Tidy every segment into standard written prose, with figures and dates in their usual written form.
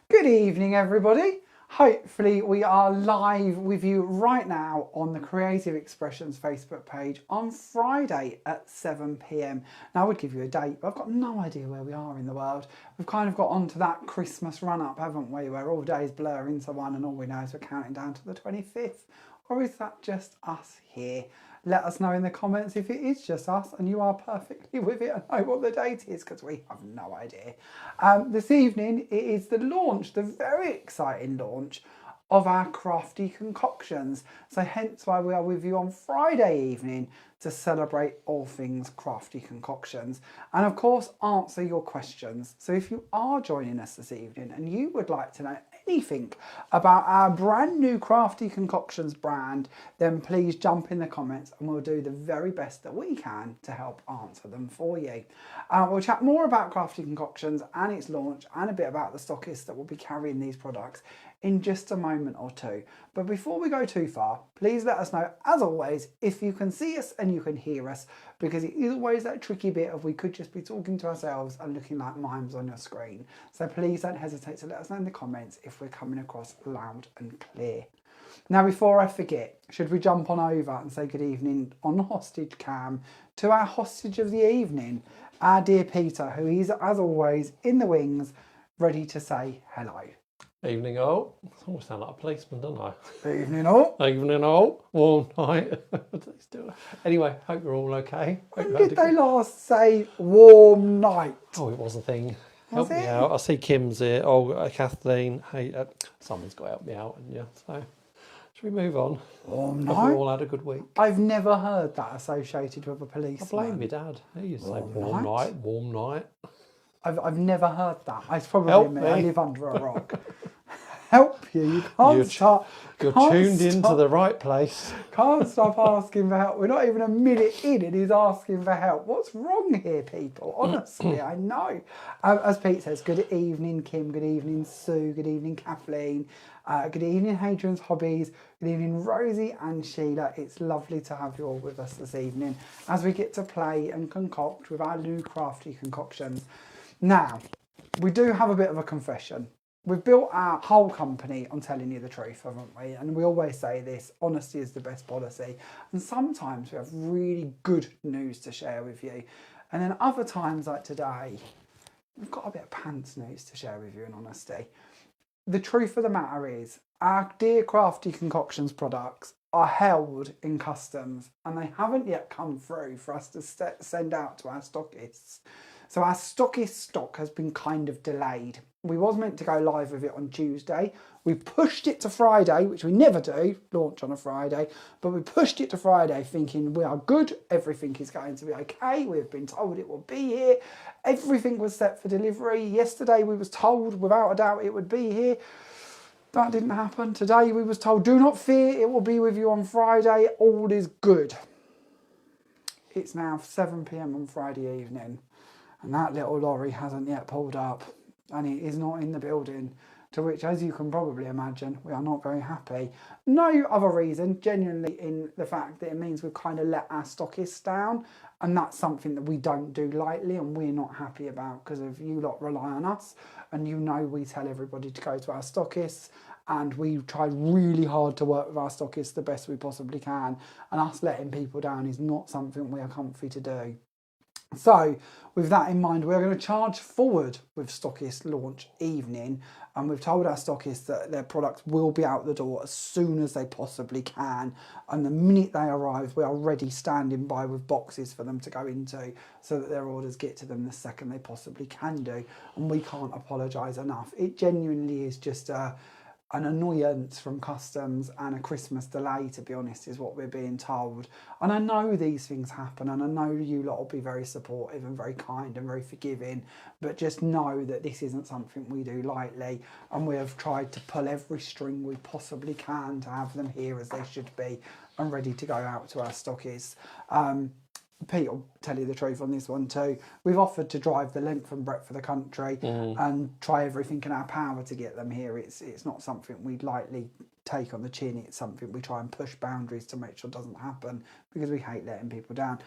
Good evening, everybody. Hopefully we are live with you right now on the Creative Expressions Facebook page on Friday at 7 p.m. Now, I would give you a date, but I've got no idea where we are in the world. We've kind of got onto that Christmas run-up, haven't we, where all days blur into one and all we know is we're counting down to the 25th. Or is that just us here? Let us know in the comments if it is just us and you are perfectly with it and know what the date is, because we have no idea. This evening it is the launch, the very exciting launch of our crafty concoctions. So hence why we are with you on Friday evening to celebrate all things crafty concoctions and of course answer your questions. So if you are joining us this evening and you would like to know anything about our brand new crafty concoctions brand, then please jump in the comments and we'll do the very best that we can to help answer them for you. We'll chat more about crafty concoctions and its launch and a bit about the stockists that will be carrying these products in just a moment or two. But before we go too far, please let us know, as always, if you can see us and you can hear us, because it is always that tricky bit of we could just be talking to ourselves and looking like mimes on your screen. So please don't hesitate to let us know in the comments if we're coming across loud and clear. Now, before I forget, should we jump on over and say good evening on hostage cam to our hostage of the evening, our dear Peter, who is, as always, in the wings, ready to say hello. Evening all. I always sound like a policeman, don't I? Evening all. Evening all. Warm night. Anyway, hope you're all okay. When did they last say warm night? Oh, it was a thing. Help me out. I see Kim's here. Oh, Kathleen. Hey, someone's got to help me out, and yeah. So, should we move on? Warm Have night. we all had a good week? I've never heard that associated with a policeman. I blame my dad. He used to say warm night, warm night. I've never heard that. It's probably Help me. me. I live under a rock. Help you. You can't stop. You're tuned into the right place. Can't stop asking for help. We're not even a minute in and he's asking for help. What's wrong here, people? Honestly, I know. As Pete says, good evening, Kim. Good evening, Sue. Good evening, Kathleen. Good evening, Hadrian's Hobbies. Good evening, Rosie and Sheila. It's lovely to have you all with us this evening as we get to play and concoct with our new crafty concoctions. Now, we do have a bit of a confession. We've built our whole company on telling you the truth, haven't we? And we always say this, honesty is the best policy. And sometimes we have really good news to share with you. And then other times like today, we've got a bit of pants news to share with you in honesty. The truth of the matter is, our dear Crafty Concoctions products are held in customs and they haven't yet come through for us to send out to our stockists. So our stockist stock has been kind of delayed. We was meant to go live with it on Tuesday. We pushed it to Friday, which we never do, launch on a Friday, but we pushed it to Friday thinking we are good, everything is going to be okay, we've been told it will be here, everything was set for delivery. Yesterday we was told without a doubt it would be here. That didn't happen. Today we was told, do not fear, it will be with you on Friday, all is good. It's now 7 p.m. on Friday evening. And that little lorry hasn't yet pulled up and it is not in the building, to which, as you can probably imagine, we are not very happy. No other reason, genuinely, in the fact that it means we've kind of let our stockists down, and that's something that we don't do lightly and we're not happy about, because if you lot rely on us and you know we tell everybody to go to our stockists and we try really hard to work with our stockists the best we possibly can, and us letting people down is not something we are comfy to do. So with that in mind, we're going to charge forward with stockist launch evening, and we've told our stockists that their products will be out the door as soon as they possibly can, and the minute they arrive we are ready, standing by with boxes for them to go into so that their orders get to them the second they possibly can do. And we can't apologise enough. It genuinely is just an annoyance from customs and a Christmas delay, to be honest, is what we're being told. And I know these things happen, and I know you lot will be very supportive and very kind and very forgiving, but just know that this isn't something we do lightly, and we have tried to pull every string we possibly can to have them here as they should be and ready to go out to our stockists. Pete will tell you the truth on this one too. We've offered to drive the length and breadth of the country and try everything in our power to get them here. It's not something we'd lightly take on the chin. It's something we try and push boundaries to make sure doesn't happen, because we hate letting people down.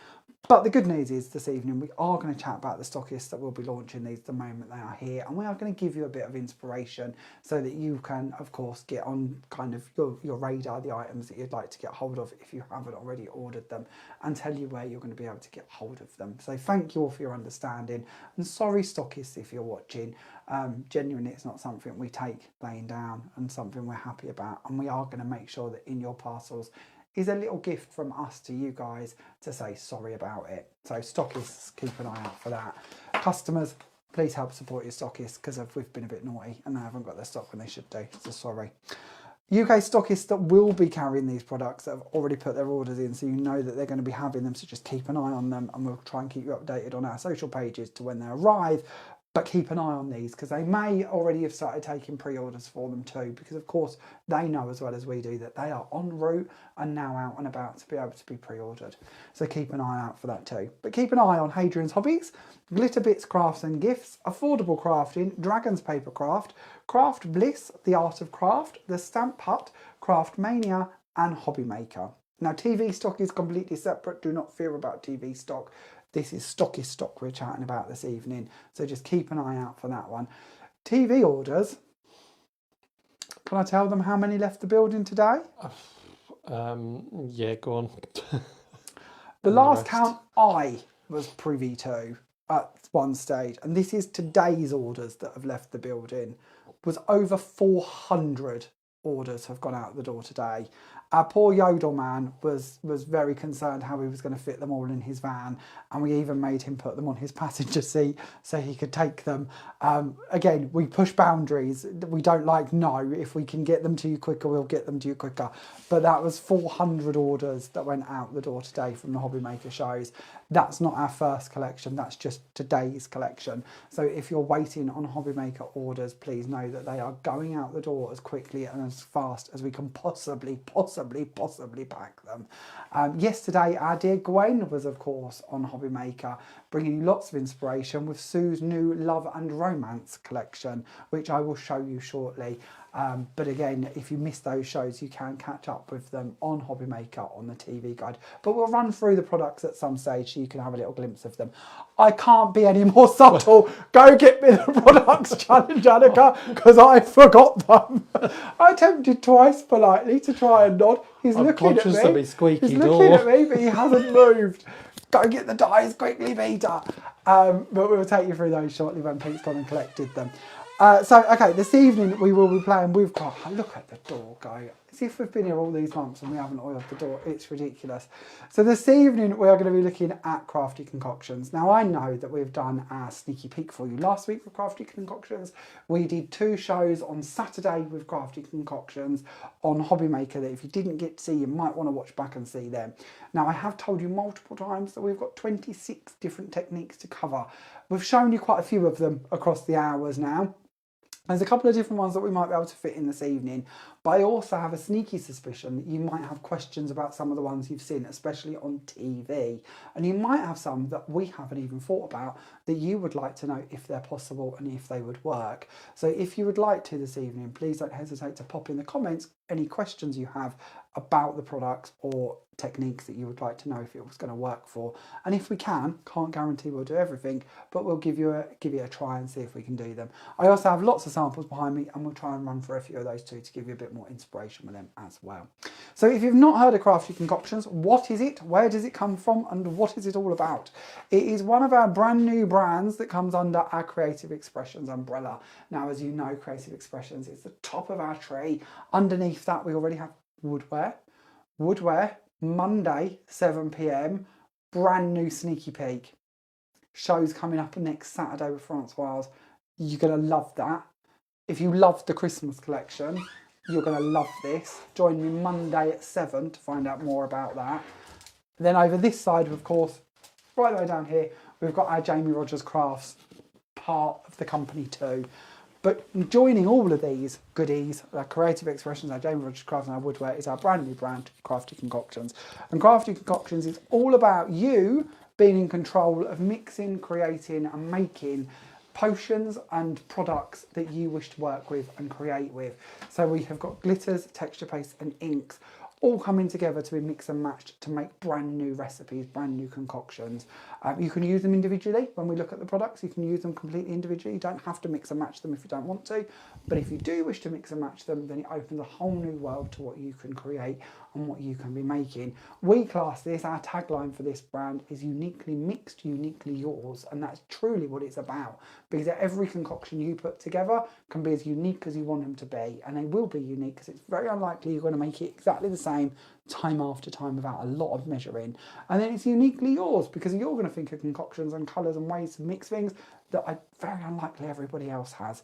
But the good news is this evening we are going to chat about the Stockists that will be launching these the moment they are here, and we are going to give you a bit of inspiration so that you can, of course, get on kind of your radar the items that you'd like to get hold of if you haven't already ordered them, and tell you where you're going to be able to get hold of them. So thank you all for your understanding, and sorry Stockists if you're watching. Genuinely, it's not something we take laying down and something we're happy about, and we are going to make sure that in your parcels is a little gift from us to you guys to say sorry about it. So Stockists, keep an eye out for that. Customers, please help support your Stockists because we've been a bit naughty and they haven't got their stock when they should do, so sorry. UK Stockists that will be carrying these products that have already put their orders in, so you know that they're going to be having them, so just keep an eye on them, and we'll try and keep you updated on our social pages to when they arrive. But keep an eye on these because they may already have started taking pre-orders for them too, because of course they know as well as we do that they are en route and now out and about to be able to be pre-ordered. So keep an eye out for that too. But keep an eye on Hadrian's Hobbies, Glitter Bits Crafts and Gifts, Affordable Crafting, Dragon's Paper Craft, Craft Bliss, The Art of Craft, The Stamp Hut, Craft Mania and Hobby Maker. Now TV stock is completely separate, do not fear about TV stock. This is Stockist stock we're chatting about this evening, so just keep an eye out for that one. TV orders, can I tell them how many left the building today? Yeah, go on. The last count I was privy to at one stage, and this is today's orders that have left the building, was over 400 orders have gone out the door today. Our poor Yodel man was very concerned how he was going to fit them all in his van, and we even made him put them on his passenger seat so he could take them. Again, we push boundaries. We don't like no. If we can get them to you quicker, we'll get them to you quicker. But that was 400 orders that went out the door today from the Hobby Maker shows. That's not our first collection. That's just today's collection. So if you're waiting on Hobby Maker orders, please know that they are going out the door as quickly and as fast as we can possibly pack them. Yesterday, our dear Gwen was, of course, on Hobby Maker, bringing you lots of inspiration with Sue's new Love and Romance collection, which I will show you shortly. But again, if you missed those shows, you can catch up with them on Hobby Maker on the TV guide. But we'll run through the products at some stage so you can have a little glimpse of them. I can't be any more subtle. Go get me the products challenge, Annika, because I forgot them. I attempted twice politely to try and nod. He's looking at me. Of a squeaky He's door. looking at me, but he hasn't moved. Go get the dies quickly, Peter. But we'll take you through those shortly when Pete's gone and collected them. Okay, this evening we will be playing with... God, look at the door go. As if we've been here all these months and we haven't oiled the door. It's ridiculous. So this evening we are going to be looking at crafty concoctions. Now I know that we've done our sneaky peek for you last week with crafty concoctions. We did 2 shows on Saturday with crafty concoctions on Hobby Maker that if you didn't get to see, you might want to watch back and see them. Now I have told you multiple times that we've got 26 different techniques to cover. We've shown you quite a few of them across the hours now. There's a couple of different ones that we might be able to fit in this evening, but I also have a sneaky suspicion that you might have questions about some of the ones you've seen, especially on TV. And you might have some that we haven't even thought about that you would like to know if they're possible and if they would work. So if you would like to this evening, please don't hesitate to pop in the comments any questions you have about the products or techniques that you would like to know if it was going to work for. And if we can't guarantee we'll do everything, but we'll give you a try and see if we can do them. I also have lots of samples behind me and we'll try and run through a few of those too to give you a bit more inspiration with them as well. So if you've not heard of Crafty Concoctions, what is it, where does it come from, and what is it all about? It is one of our brand new brands that comes under our Creative Expressions umbrella. Now, as you know, Creative Expressions is the top of our tree. Underneath that we already have woodwear, Monday 7 PM, brand new sneaky peek. Shows coming up next Saturday with Francoise. You're going to love that. If you loved the Christmas collection, you're going to love this. Join me Monday at 7 to find out more about that. Then over this side, of course, right the way down here, we've got our Jamie Rogers Crafts part of the company too. But joining all of these goodies, our Creative Expressions, our Jamie Rogers Crafts and our Woodwear, is our brand new brand, Crafty Concoctions. And Crafty Concoctions is all about you being in control of mixing, creating and making potions and products that you wish to work with and create with. So we have got glitters, texture paste and inks, all coming together to be mixed and matched to make brand new recipes, brand new concoctions. You can use them individually. When we look at the products, you can use them completely individually. You don't have to mix and match them if you don't want to. But if you do wish to mix and match them, then it opens a whole new world to what you can create and what you can be making. We class this, our tagline for this brand is uniquely mixed, uniquely yours. And that's truly what it's about, because every concoction you put together can be as unique as you want them to be. And they will be unique, because it's very unlikely you're going to make it exactly the same time after time without a lot of measuring. And then it's uniquely yours, because you're going to think of concoctions and colours and ways to mix things that are very unlikely everybody else has.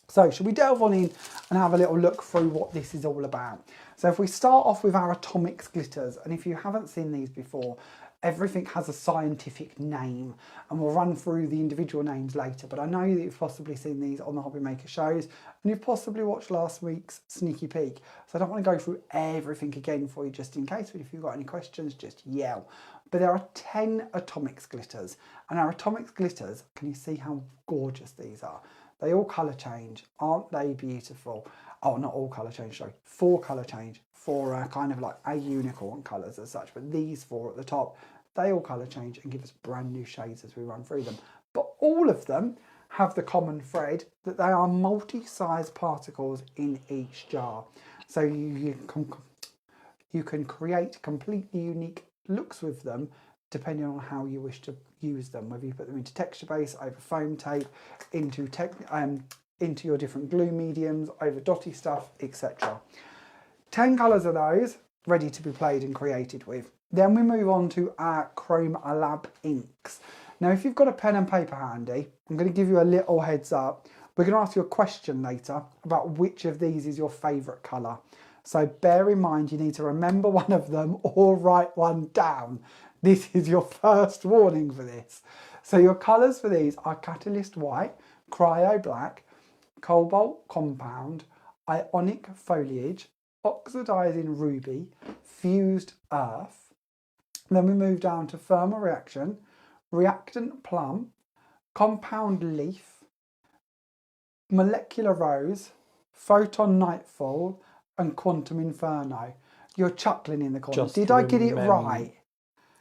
So should we delve on in and have a little look through what this is all about? So if we start off with our Atomics glitters, and if you haven't seen these before, everything has a scientific name, and we'll run through the individual names later, but I know that you've possibly seen these on the Hobby Maker shows, and you've possibly watched last week's sneaky peek. So I don't want to go through everything again for you just in case, but if you've got any questions, just yell. But there are 10 Atomics glitters, and our Atomics glitters, can you see how gorgeous these are? They all colour change. Aren't they beautiful? Oh, not all colour change, sorry. 4 colour change. 4 kind of like a unicorn colours as such. But these 4 at the top, they all colour change and give us brand new shades as we run through them. But all of them have the common thread that they are multi-size particles in each jar. So you can create completely unique looks with them depending on how you wish to use them, whether you put them into texture base, over foam tape, into your different glue mediums, over dotty stuff, etc. 10 colours of those ready to be played and created with. Then we move on to our Chrome Lab inks. Now, if you've got a pen and paper handy, I'm going to give you a little heads up. We're going to ask you a question later about which of these is your favourite colour. So bear in mind, you need to remember one of them or write one down. This is your first warning for this. So your colours for these are Catalyst White, Cryo Black, Cobalt Compound, Ionic Foliage, Oxidizing Ruby, Fused Earth. Then we move down to Thermal Reaction, Reactant Plum, Compound Leaf, Molecular Rose, Photon Nightfall, and Quantum Inferno. You're chuckling in the corner. Did I get it right?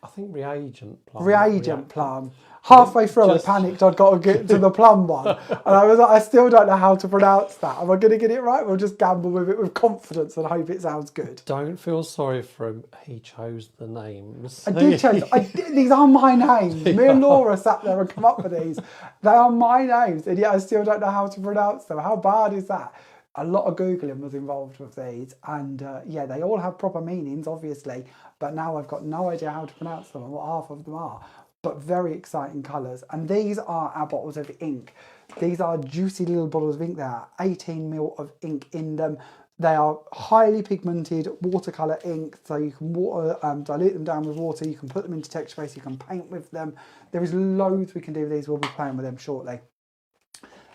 I think Reagent Plum. Reagent Plum. Halfway through, I panicked I'd got to get to the plum one. And I was like, I still don't know how to pronounce that. Am I going to get it right? We'll just gamble with it with confidence and hope it sounds good. Don't feel sorry for him. He chose the names. I did choose. These are my names. Me and Laura sat there and come up with these. They are my names, and yet I still don't know how to pronounce them. How bad is that? A lot of Googling was involved with these, and yeah, they all have proper meanings, obviously, but now I've got no idea how to pronounce them and what half of them are. But very exciting colours. And these are our bottles of ink. These are juicy little bottles of ink. There are 18 ml of ink in them. They are highly pigmented watercolour ink, so you can dilute them down with water, you can put them into texture base, you can paint with them. There is loads we can do with these. We'll be playing with them shortly.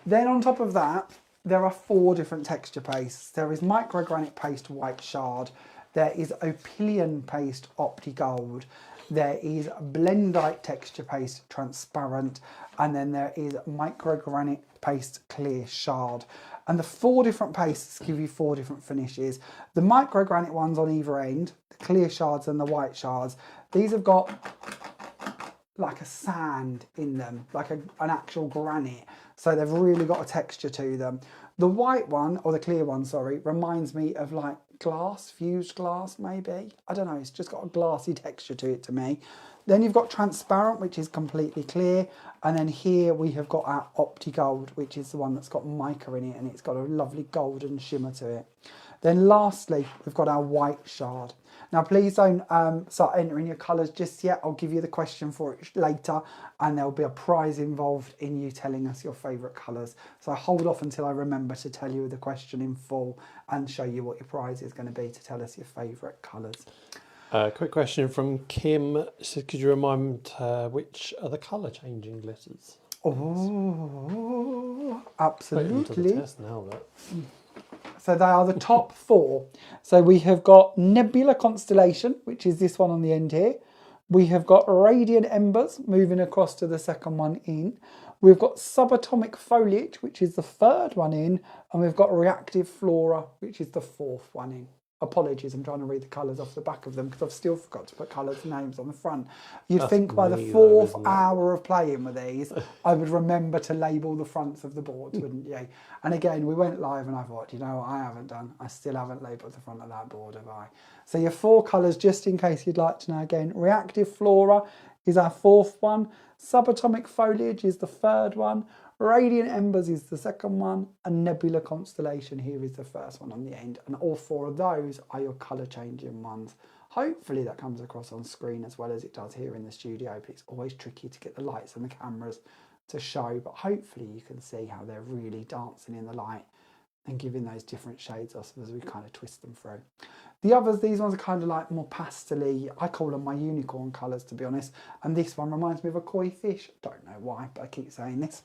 Then on top of that, there are 4 different texture pastes. There is microgranite paste white shard. There is opilion paste opti gold. There is blendite texture paste transparent, and then there is microgranite paste clear shard. And the 4 different pastes give you 4 different finishes. The microgranite ones on either end, the clear shards and the white shards, these have got like a sand in them, like an actual granite. So they've really got a texture to them. The white one, or the clear one, sorry, reminds me of like glass, fused glass maybe. I don't know, it's just got a glassy texture to it to me. Then you've got transparent, which is completely clear. And then here we have got our Opti Gold, which is the one that's got mica in it, and it's got a lovely golden shimmer to it. Then lastly, we've got our white shard. Now, please don't start entering your colours just yet. I'll give you the question for it later, and there'll be a prize involved in you telling us your favourite colours. So hold off until I remember to tell you the question in full and show you what your prize is going to be to tell us your favourite colours. Quick question from Kim. She said, could you remind which are the colour changing glitters? Oh, absolutely. Put it into the test now, look. So they are the top 4. So we have got Nebula Constellation, which is this one on the end here. We have got Radiant Embers moving across to the second one in. We've got Subatomic Foliage, which is the 3rd one in. And we've got Reactive Flora, which is the 4th one in. Apologies, I'm trying to read the colours off the back of them because I've still forgot to put colours and names on the front. You'd That's think by the me, though, fourth isn't it? hour of playing with these, I would remember to label the fronts of the boards, wouldn't you? And again, we went live and I thought, you know what I haven't done? I still haven't labelled the front of that board, have I? So your 4 colours, just in case you'd like to know again, Reactive Flora is our 4th one, Subatomic Foliage is the 3rd one, Radiant Embers is the 2nd one, and Nebula Constellation here is the 1st one on the end. And all 4 of those are your colour changing ones. Hopefully that comes across on screen as well as it does here in the studio, but it's always tricky to get the lights and the cameras to show. But hopefully you can see how they're really dancing in the light and giving those different shades us as we kind of twist them through. The others, these ones are kind of like more pastel-y. I call them my unicorn colours, to be honest. And this one reminds me of a koi fish. Don't know why, but I keep saying this.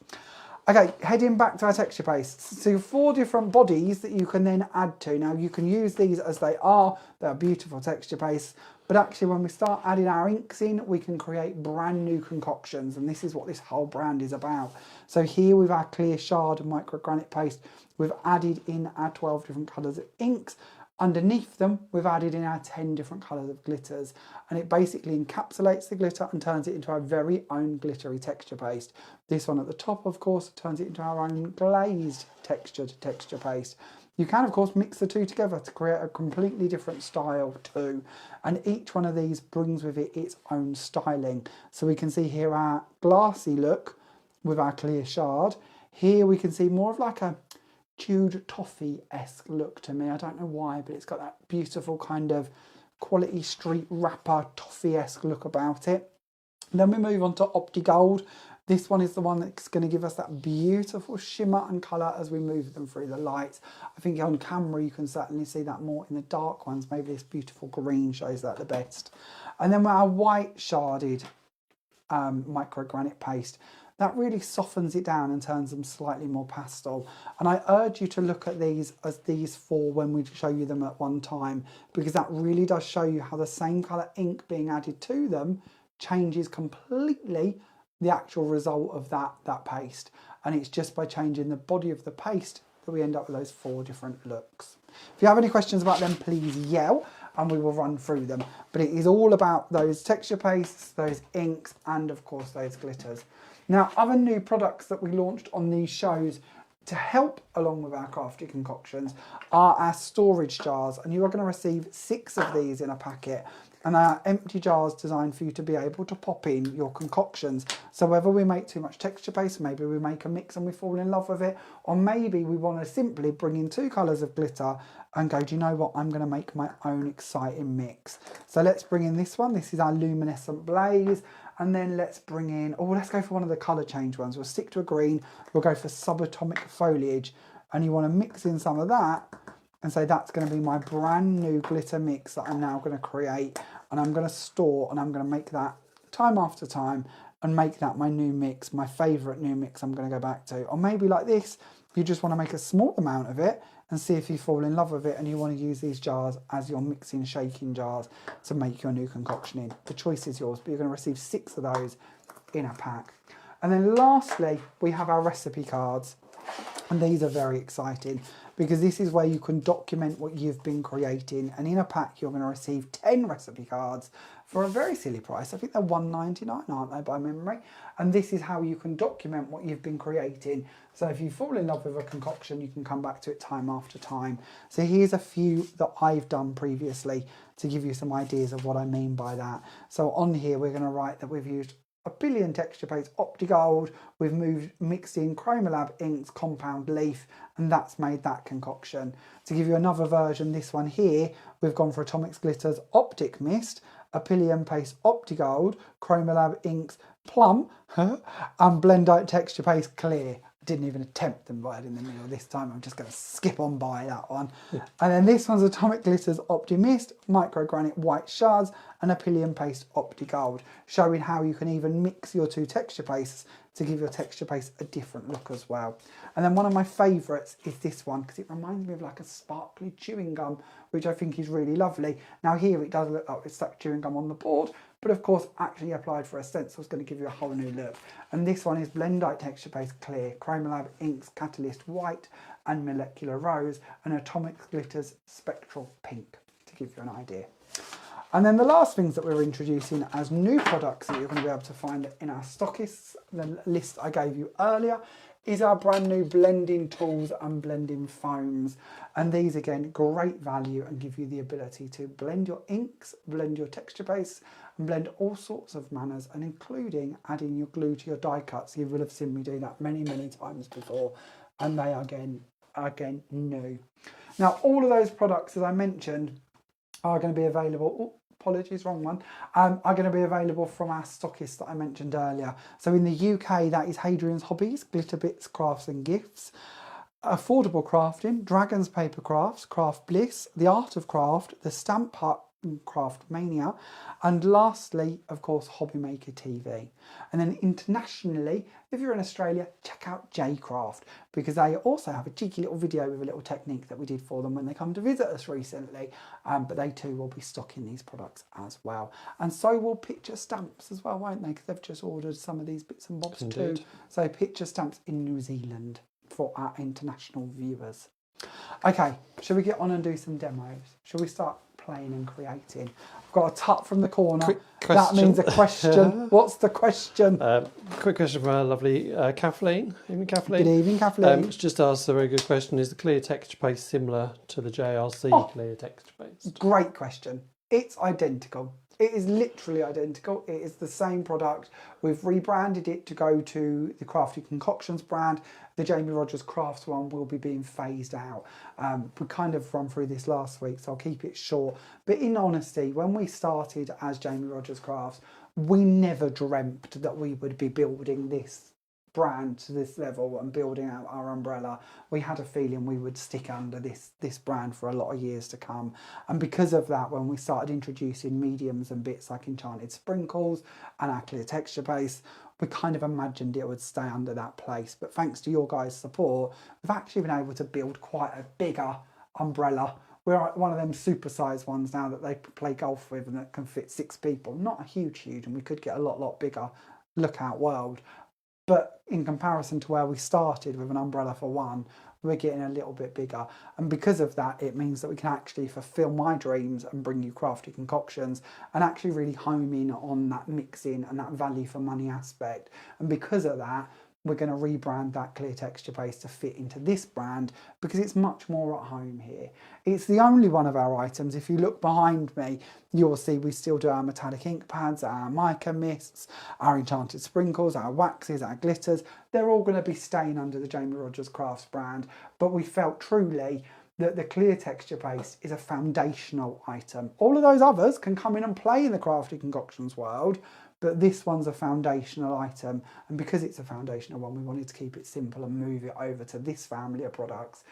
Okay, heading back to our texture pastes. So 4 different bodies that you can then add to. Now you can use these as they are. They're beautiful texture pastes. But actually when we start adding our inks in, we can create brand new concoctions. And this is what this whole brand is about. So here with our clear shard microgranite paste, we've added in our 12 different colours of inks. Underneath them, we've added in our 10 different colours of glitters, and it basically encapsulates the glitter and turns it into our very own glittery texture paste. This one at the top, of course, turns it into our own glazed textured texture paste. You can, of course, mix the two together to create a completely different style too, and each one of these brings with it its own styling. So we can see here our glassy look with our clear shard. Here we can see more of like a chewed toffee-esque look to me. I don't know why, but it's got that beautiful kind of quality street wrapper toffee-esque look about it. And then we move on to Opti Gold. This one is the one that's going to give us that beautiful shimmer and colour as we move them through the light. I think on camera you can certainly see that more in the dark ones. Maybe this beautiful green shows that the best. And then with our white sharded microgranite paste, that really softens it down and turns them slightly more pastel. And I urge you to look at these as these 4 when we show you them at one time, because that really does show you how the same colour ink being added to them changes completely the actual result of that paste. And it's just by changing the body of the paste that we end up with those 4 different looks. If you have any questions about them, please yell and we will run through them. But it is all about those texture pastes, those inks, and of course those glitters. Now, other new products that we launched on these shows to help along with our crafty concoctions are our storage jars, and you are going to receive 6 of these in a packet, and they are empty jars designed for you to be able to pop in your concoctions. So whether we make too much texture paste, maybe we make a mix and we fall in love with it, or maybe we want to simply bring in 2 colours of glitter and go, do you know what, I'm going to make my own exciting mix. So let's bring in this one. This is our Luminescent Blaze. And then let's bring in, let's go for one of the colour change ones. We'll stick to a green. We'll go for Subatomic Foliage. And you want to mix in some of that and say that's going to be my brand new glitter mix that I'm now going to create. And I'm going to store and I'm going to make that time after time and make that my new mix, my favourite new mix I'm going to go back to. Or maybe like this, you just want to make a small amount of it and see if you fall in love with it and you want to use these jars as your mixing, shaking jars to make your new concoction in. The choice is yours, but you're going to receive 6 of those in a pack. And then lastly, we have our recipe cards. And these are very exciting because this is where you can document what you've been creating. And in a pack, you're going to receive 10 recipe cards for a very silly price. I think they're $1.99, aren't they, by memory? And this is how you can document what you've been creating. So if you fall in love with a concoction, you can come back to it time after time. So here's a few that I've done previously to give you some ideas of what I mean by that. So on here, we're going to write that we've used a billion texture paste, Opti Gold, we've mixed in Chromolab inks, compound leaf, and that's made that concoction. To give you another version, this one here, we've gone for Atomics Glitters Optic Mist, Apillium Paste Opti Gold, Chromolab inks Plum, and Blendite Texture Paste Clear. I didn't even attempt them right in the middle this time. I'm just going to skip on by that one. Yeah. And then this one's Atomic Glitters Opti Mist, Microgranite White Shards, and Apillium Paste Opti Gold, showing how you can even mix your 2 texture pastes to give your texture paste a different look as well. And then one of my favourites is this one because it reminds me of like a sparkly chewing gum, which I think is really lovely. Now here it does look like it's stuck chewing gum on the board, but of course actually applied for a stencil is going to give you a whole new look. And this one is Blendite Texture Paste Clear, Chromolab Inks Catalyst White and Molecular Rose, and Atomic Glitters Spectral Pink. give you an idea. And then the last things that we're introducing as new products that you're going to be able to find in our Stockists, the list I gave you earlier, is our brand new blending tools and blending foams. And these, again, great value and give you the ability to blend your inks, blend your texture base, and blend all sorts of manners, and including adding your glue to your die cuts. You will have seen me do that many, many times before. And they are, again, new. Now, all of those products, as I mentioned, are going to be available. Oh, apologies, wrong one. Are going to be available from our Stockists that I mentioned earlier. So in the UK, that is Hadrian's Hobbies, Glitter Bits, Crafts and Gifts, Affordable Crafting, Dragon's Paper Crafts, Craft Bliss, The Art of Craft, The Stamp Hut, Craft Mania, and lastly, of course, Hobby Maker TV. And then internationally, if you're in Australia, check out J-Craft, because they also have a cheeky little video with a little technique that we did for them when they come to visit us recently. But they too will be stocking these products as well. And so will Picture Stamps as well, won't they? Because they've just ordered some of these bits and bobs too. So Picture Stamps in New Zealand for our international viewers. Okay, shall we get on and do some demos? Shall we start playing and creating? I've got a tut from the corner. Quick that means a question. What's the question? Quick question from our lovely Kathleen. Evening, Kathleen. Good evening, Kathleen. It's just asked a very good question. Is the clear texture paste similar to the JRC clear texture paste? Great question. It's identical. It is literally identical. It is the same product. We've rebranded it to go to the Crafty Concoctions brand. The Jamie Rogers Crafts one will be being phased out. We kind of run through this last week, so I'll keep it short. But in honesty, when we started as Jamie Rogers Crafts, we never dreamt that we would be building this brand to this level and building out our umbrella. We had a feeling we would stick under this brand for a lot of years to come, and because of that, when we started introducing mediums and bits like Enchanted Sprinkles and our clear texture base, we kind of imagined it would stay under that place. But thanks to your guys' support, we've actually been able to build quite a bigger umbrella. We're one of them supersized ones now that they play golf with and that can fit 6 people. Not a huge, and we could get a lot bigger. Look out world. But in comparison to where we started with an umbrella for one, we're getting a little bit bigger. And because of that, it means that we can actually fulfill my dreams and bring you Crafty Concoctions and actually really home in on that mixing and that value for money aspect. And because of that, we're going to rebrand that clear texture paste to fit into this brand because it's much more at home here. It's the only one of our items. If you look behind me, you'll see we still do our metallic ink pads, our mica mists, our enchanted sprinkles, our waxes, our glitters. They're all going to be staying under the Jamie Rogers Crafts brand, but we felt truly that the clear texture paste is a foundational item. All of those others can come in and play in the Crafty Concoctions world, but this one's a foundational item, and because it's a foundational one, we wanted to keep it simple and move it over to this family of products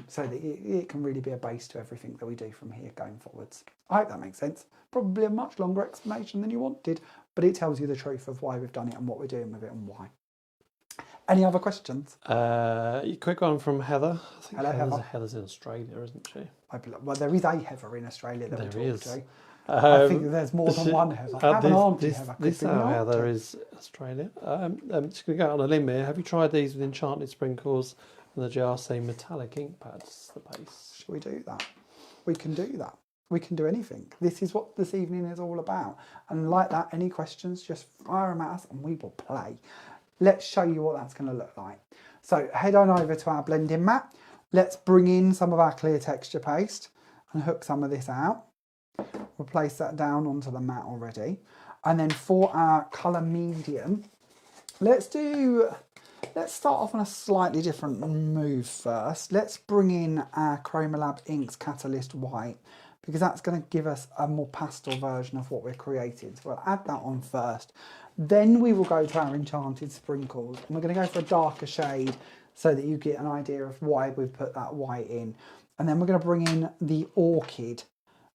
so that it can really be a base to everything that we do from here going forwards. I hope that makes sense. Probably a much longer explanation than you wanted, but it tells you the truth of why we've done it and what we're doing with it and why. Any other questions? Quick one from Heather. I think Hello, Heather's in Australia, isn't she? Well, there is a Heather in Australia that There we is. talk to. I think there's more than one Heather. I have an auntie Heather. This Heather is Australia. I'm just going to go on a limb here. Have you tried these with Enchanted Sprinkles and the JRC metallic ink pads, the base? Shall we do that? We can do that. We can do anything. This is what this evening is all about. And like that, any questions, just fire them at us and we will play. Let's show you what that's going to look like. So head on over to our blending mat. Let's bring in some of our clear texture paste and hook some of this out. We'll place that down onto the mat already. And then for our colour medium, let's start off on a slightly different move first. Let's bring in our Chroma Inks Catalyst White, because that's going to give us a more pastel version of what we're creating. So we'll add that on first. Then we will go to our Enchanted Sprinkles, and we're going to go for a darker shade so that you get an idea of why we've put that white in. And then we're going to bring in the Orchid,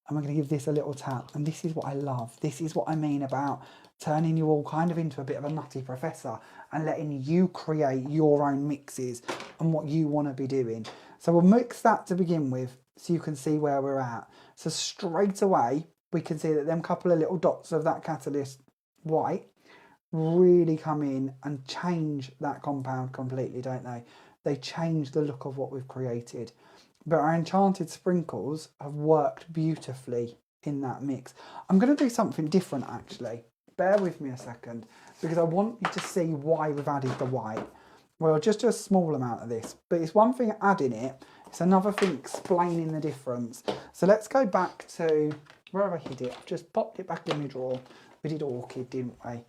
and we're going to give this a little tap. And this is what I love. This is what I mean about turning you all kind of into a bit of a nutty professor and letting you create your own mixes and what you want to be doing. So we'll mix that to begin with so you can see where we're at. So straight away, we can see that them couple of little dots of that Catalyst White really come in and change that compound completely, don't they? They change the look of what we've created. but our enchanted sprinkles have worked beautifully in that mix. I'm going to do something different actually. Bear with me a second, because I want you to see why we've added the white. Well, just do a small amount of this, but it's one thing adding it, it's another thing explaining the difference. So let's go back to, where have I hid it? I've just popped it back in my drawer. We did orchid, didn't we?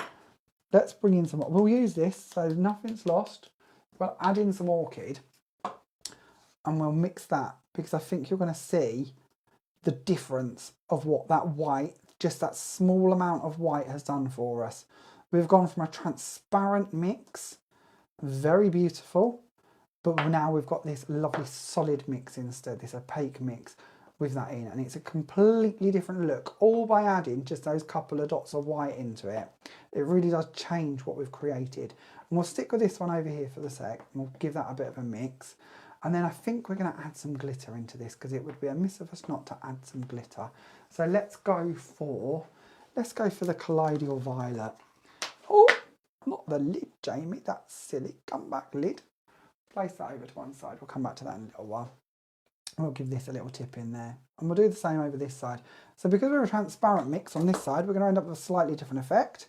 Let's bring in some, we'll use this so nothing's lost. We'll add in some orchid and we'll mix that, because I think you're going to see the difference of what that white, just that small amount of white has done for us. We've gone from a transparent mix, very beautiful, but now we've got this lovely solid mix instead, this opaque mix with that in, and it's a completely different look, all by adding just those couple of dots of white into it. It really does change what we've created. And we'll stick with this one over here for the sec, and we'll give that a bit of a mix. And then I think we're going to add some glitter into this, because it would be amiss of us not to add some glitter. So let's go for the Colloidal Violet. Oh, not the lid, Jamie, that's silly. Come back, lid. Place that over to one side. We'll come back to that in a little while. And we'll give this a little tip in there. And we'll do the same over this side. So because we're a transparent mix on this side, we're going to end up with a slightly different effect.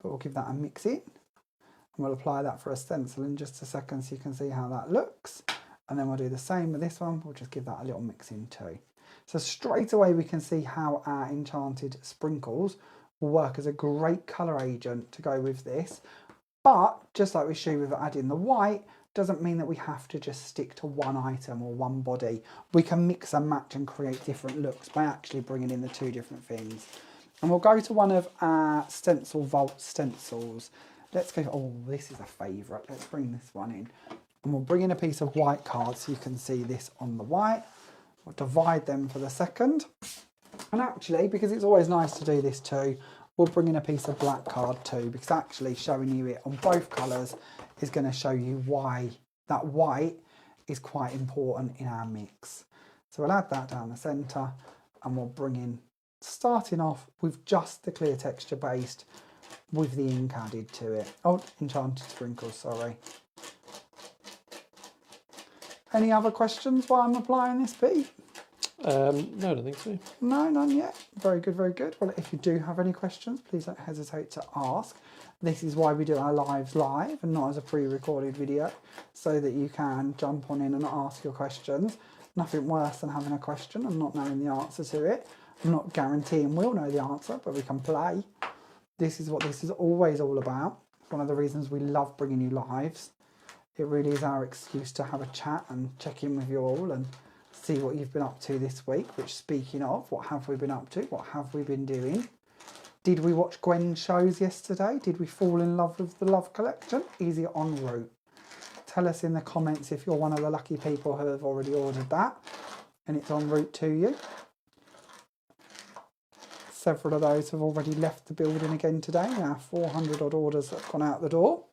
But we'll give that a mix in. And we'll apply that for a stencil in just a second so you can see how that looks. And then we'll do the same with this one. We'll just give that a little mix in too. So straight away we can see how our enchanted sprinkles will work as a great colour agent to go with this. But just like we showed with adding the white, doesn't mean that we have to just stick to one item or one body. We can mix and match and create different looks by actually bringing in the two different things. And we'll go to one of our Stencil Vault stencils. Let's go, oh, this is a favourite. Let's bring this one in. And we'll bring in a piece of white card so you can see this on the white. We'll divide them for the second. And actually, because it's always nice to do this too, we'll bring in a piece of black card too, because actually showing you it on both colours is going to show you why that white is quite important in our mix. So we'll add that down the centre, and we'll bring in, starting off with just the clear texture based with the ink added to it. Oh, enchanted sprinkles, sorry. Any other questions while I'm applying this, Pete? No, I don't think so. No, none yet. Very good, very good. Well, if you do have any questions, please don't hesitate to ask. This is why we do our lives live and not as a pre-recorded video, so that you can jump on in and ask your questions. Nothing worse than having a question and not knowing the answer to it. I'm not guaranteeing we'll know the answer, but we can play. This is what this is always all about. One of the reasons we love bringing you lives. It really is our excuse to have a chat and check in with you all and see what you've been up to this week. Which, speaking of, what have we been up to? What have we been doing? Did we watch Gwen's shows yesterday? Did we fall in love with the Love Collection? Is it en route? Tell us in the comments if you're one of the lucky people who have already ordered that and it's en route to you. Several of those have already left the building again today. Now 400 odd orders have gone out the door.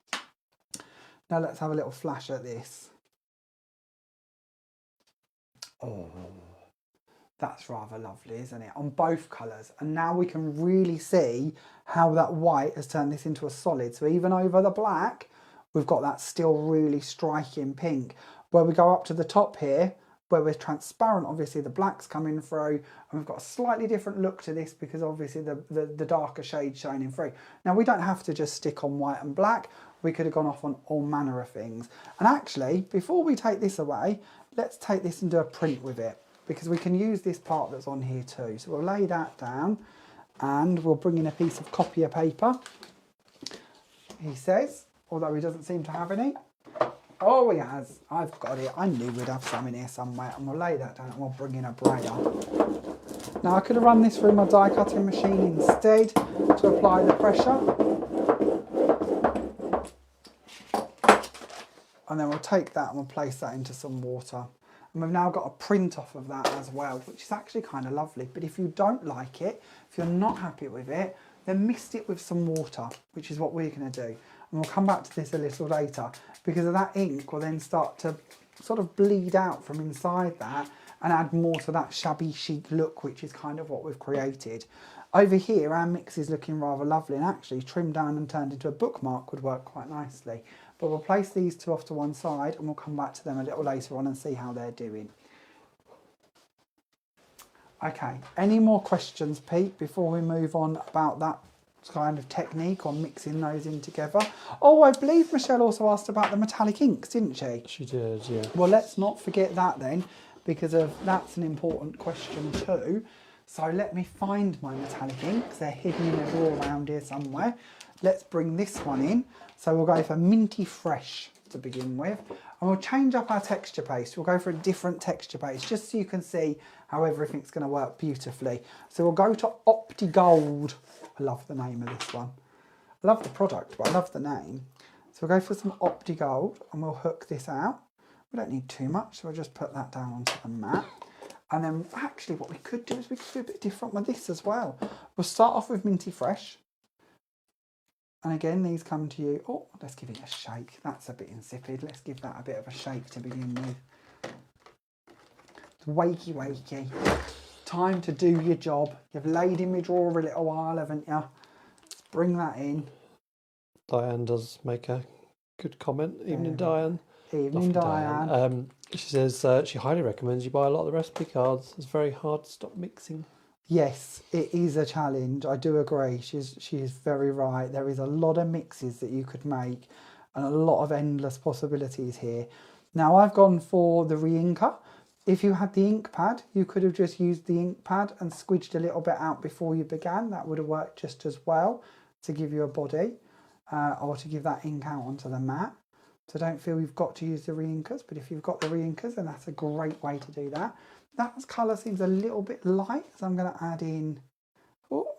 Now let's have a little flash at this. Oh, that's rather lovely, isn't it? On both colours. And now we can really see how that white has turned this into a solid. So even over the black, we've got that still really striking pink. Where we go up to the top here, where we're transparent, obviously the black's coming through, and we've got a slightly different look to this because obviously the darker shade shining through. Now we don't have to just stick on white and black. We could have gone off on all manner of things. And actually, before we take this away, let's take this and do a print with it, because we can use this part that's on here too. So we'll lay that down and we'll bring in a piece of copier paper, he says, although he doesn't seem to have any. Oh, he has. I've got it. I knew we'd have some in here somewhere. And we'll lay that down and we'll bring in a brayer. Now I could have run this through my die cutting machine instead to apply the pressure. And then we'll take that and we'll place that into some water. And we've now got a print off of that as well, which is actually kind of lovely. But if you don't like it, if you're not happy with it, then mist it with some water, which is what we're going to do. And we'll come back to this a little later, because of that ink will then start to sort of bleed out from inside that and add more to that shabby chic look, which is kind of what we've created. Over here, our mix is looking rather lovely, and actually trimmed down and turned into a bookmark would work quite nicely. But we'll place these two off to one side and we'll come back to them a little later on and see how they're doing. Okay, any more questions, Pete, before we move on about that kind of technique on mixing those in together? Oh, I believe Michelle also asked about the metallic inks, didn't she? She did, yeah. Well, let's not forget that then, because that's an important question too. So let me find my metallic inks. They're hidden in a drawer around here somewhere. Let's bring this one in. So we'll go for Minty Fresh to begin with. And we'll change up our texture paste. We'll go for a different texture paste, just so you can see how everything's going to work beautifully. So we'll go to Opti Gold. I love the name of this one. I love the product, but I love the name. So we'll go for some Opti Gold and we'll hook this out. We don't need too much, so we'll just put that down onto the mat. And then actually what we could do is we could do a bit different with this as well. We'll start off with Minty Fresh. And again, these come to you. Oh, let's give it a shake. That's a bit insipid. Let's give that a bit of a shake to begin with. Wakey, wakey. Time to do your job. You've laid in my drawer a little while, haven't you? Let's bring that in. Diane does make a good comment. Evening, Diane. Evening, Diane. She says she highly recommends you buy a lot of the recipe cards. It's very hard to stop mixing. Yes, it is a challenge. I do agree. She is very right. There is a lot of mixes that you could make and a lot of endless possibilities here. Now I've gone for the re-inker. If you had the ink pad, you could have just used the ink pad and squidged a little bit out before you began. That would have worked just as well to give you a body or to give that ink out onto the mat. So don't feel you've got to use the re-inkers, but if you've got the re-inkers, then that's a great way to do that. That colour seems a little bit light, so I'm going to add in... Oh,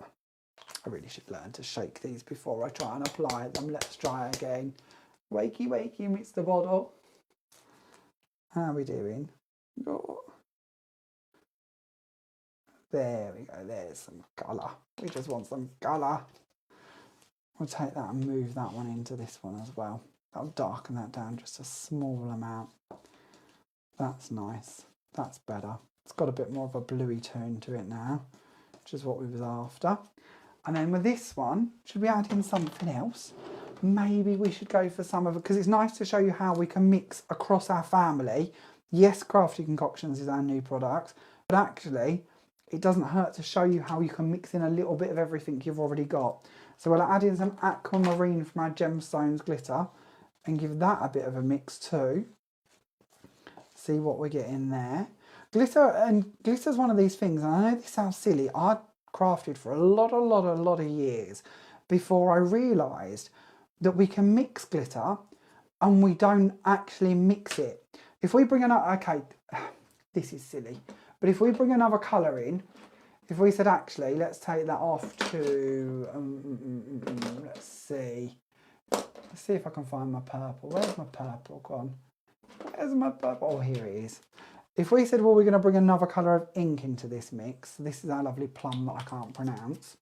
I really should learn to shake these before I try and apply them. Let's try again. Wakey, wakey, Mr. Bottle. How are we doing? Oh. There we go, there's some colour. We just want some colour. We'll take that and move that one into this one as well. That'll darken that down just a small amount. That's nice. That's better. It's got a bit more of a bluey tone to it now, which is what we was after. And then with this one, should we add in something else? Maybe we should go for some of it, because it's nice to show you how we can mix across our family. Yes, Crafty Concoctions is our new product, but actually it doesn't hurt to show you how you can mix in a little bit of everything you've already got. So we'll add in some aquamarine from our gemstones glitter and give that a bit of a mix too. See what we get in there. Glitter's one of these things, and I know this sounds silly, I crafted for a lot of years before I realised that we can mix glitter and we don't actually mix it. If we bring another, okay, this is silly, but if we bring another colour in, if we said actually, let's take that off to, let's see if I can find my purple. Where's my purple gone? Where's my purple? Oh, here it is. If we said, well, we're going to bring another colour of ink into this mix, this is our lovely plum that I can't pronounce,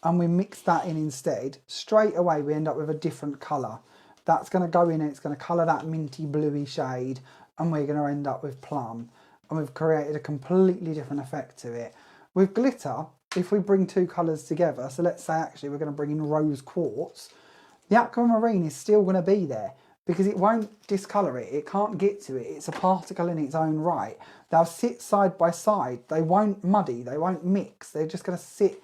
and we mix that in instead, straight away we end up with a different colour. That's going to go in and it's going to colour that minty bluey shade, and we're going to end up with plum, and we've created a completely different effect to it. With glitter, if we bring two colours together, so let's say actually we're going to bring in rose quartz, the aquamarine is still going to be there because it won't discolour it, it can't get to it, it's a particle in its own right. They'll sit side by side, they won't muddy, they won't mix, they're just going to sit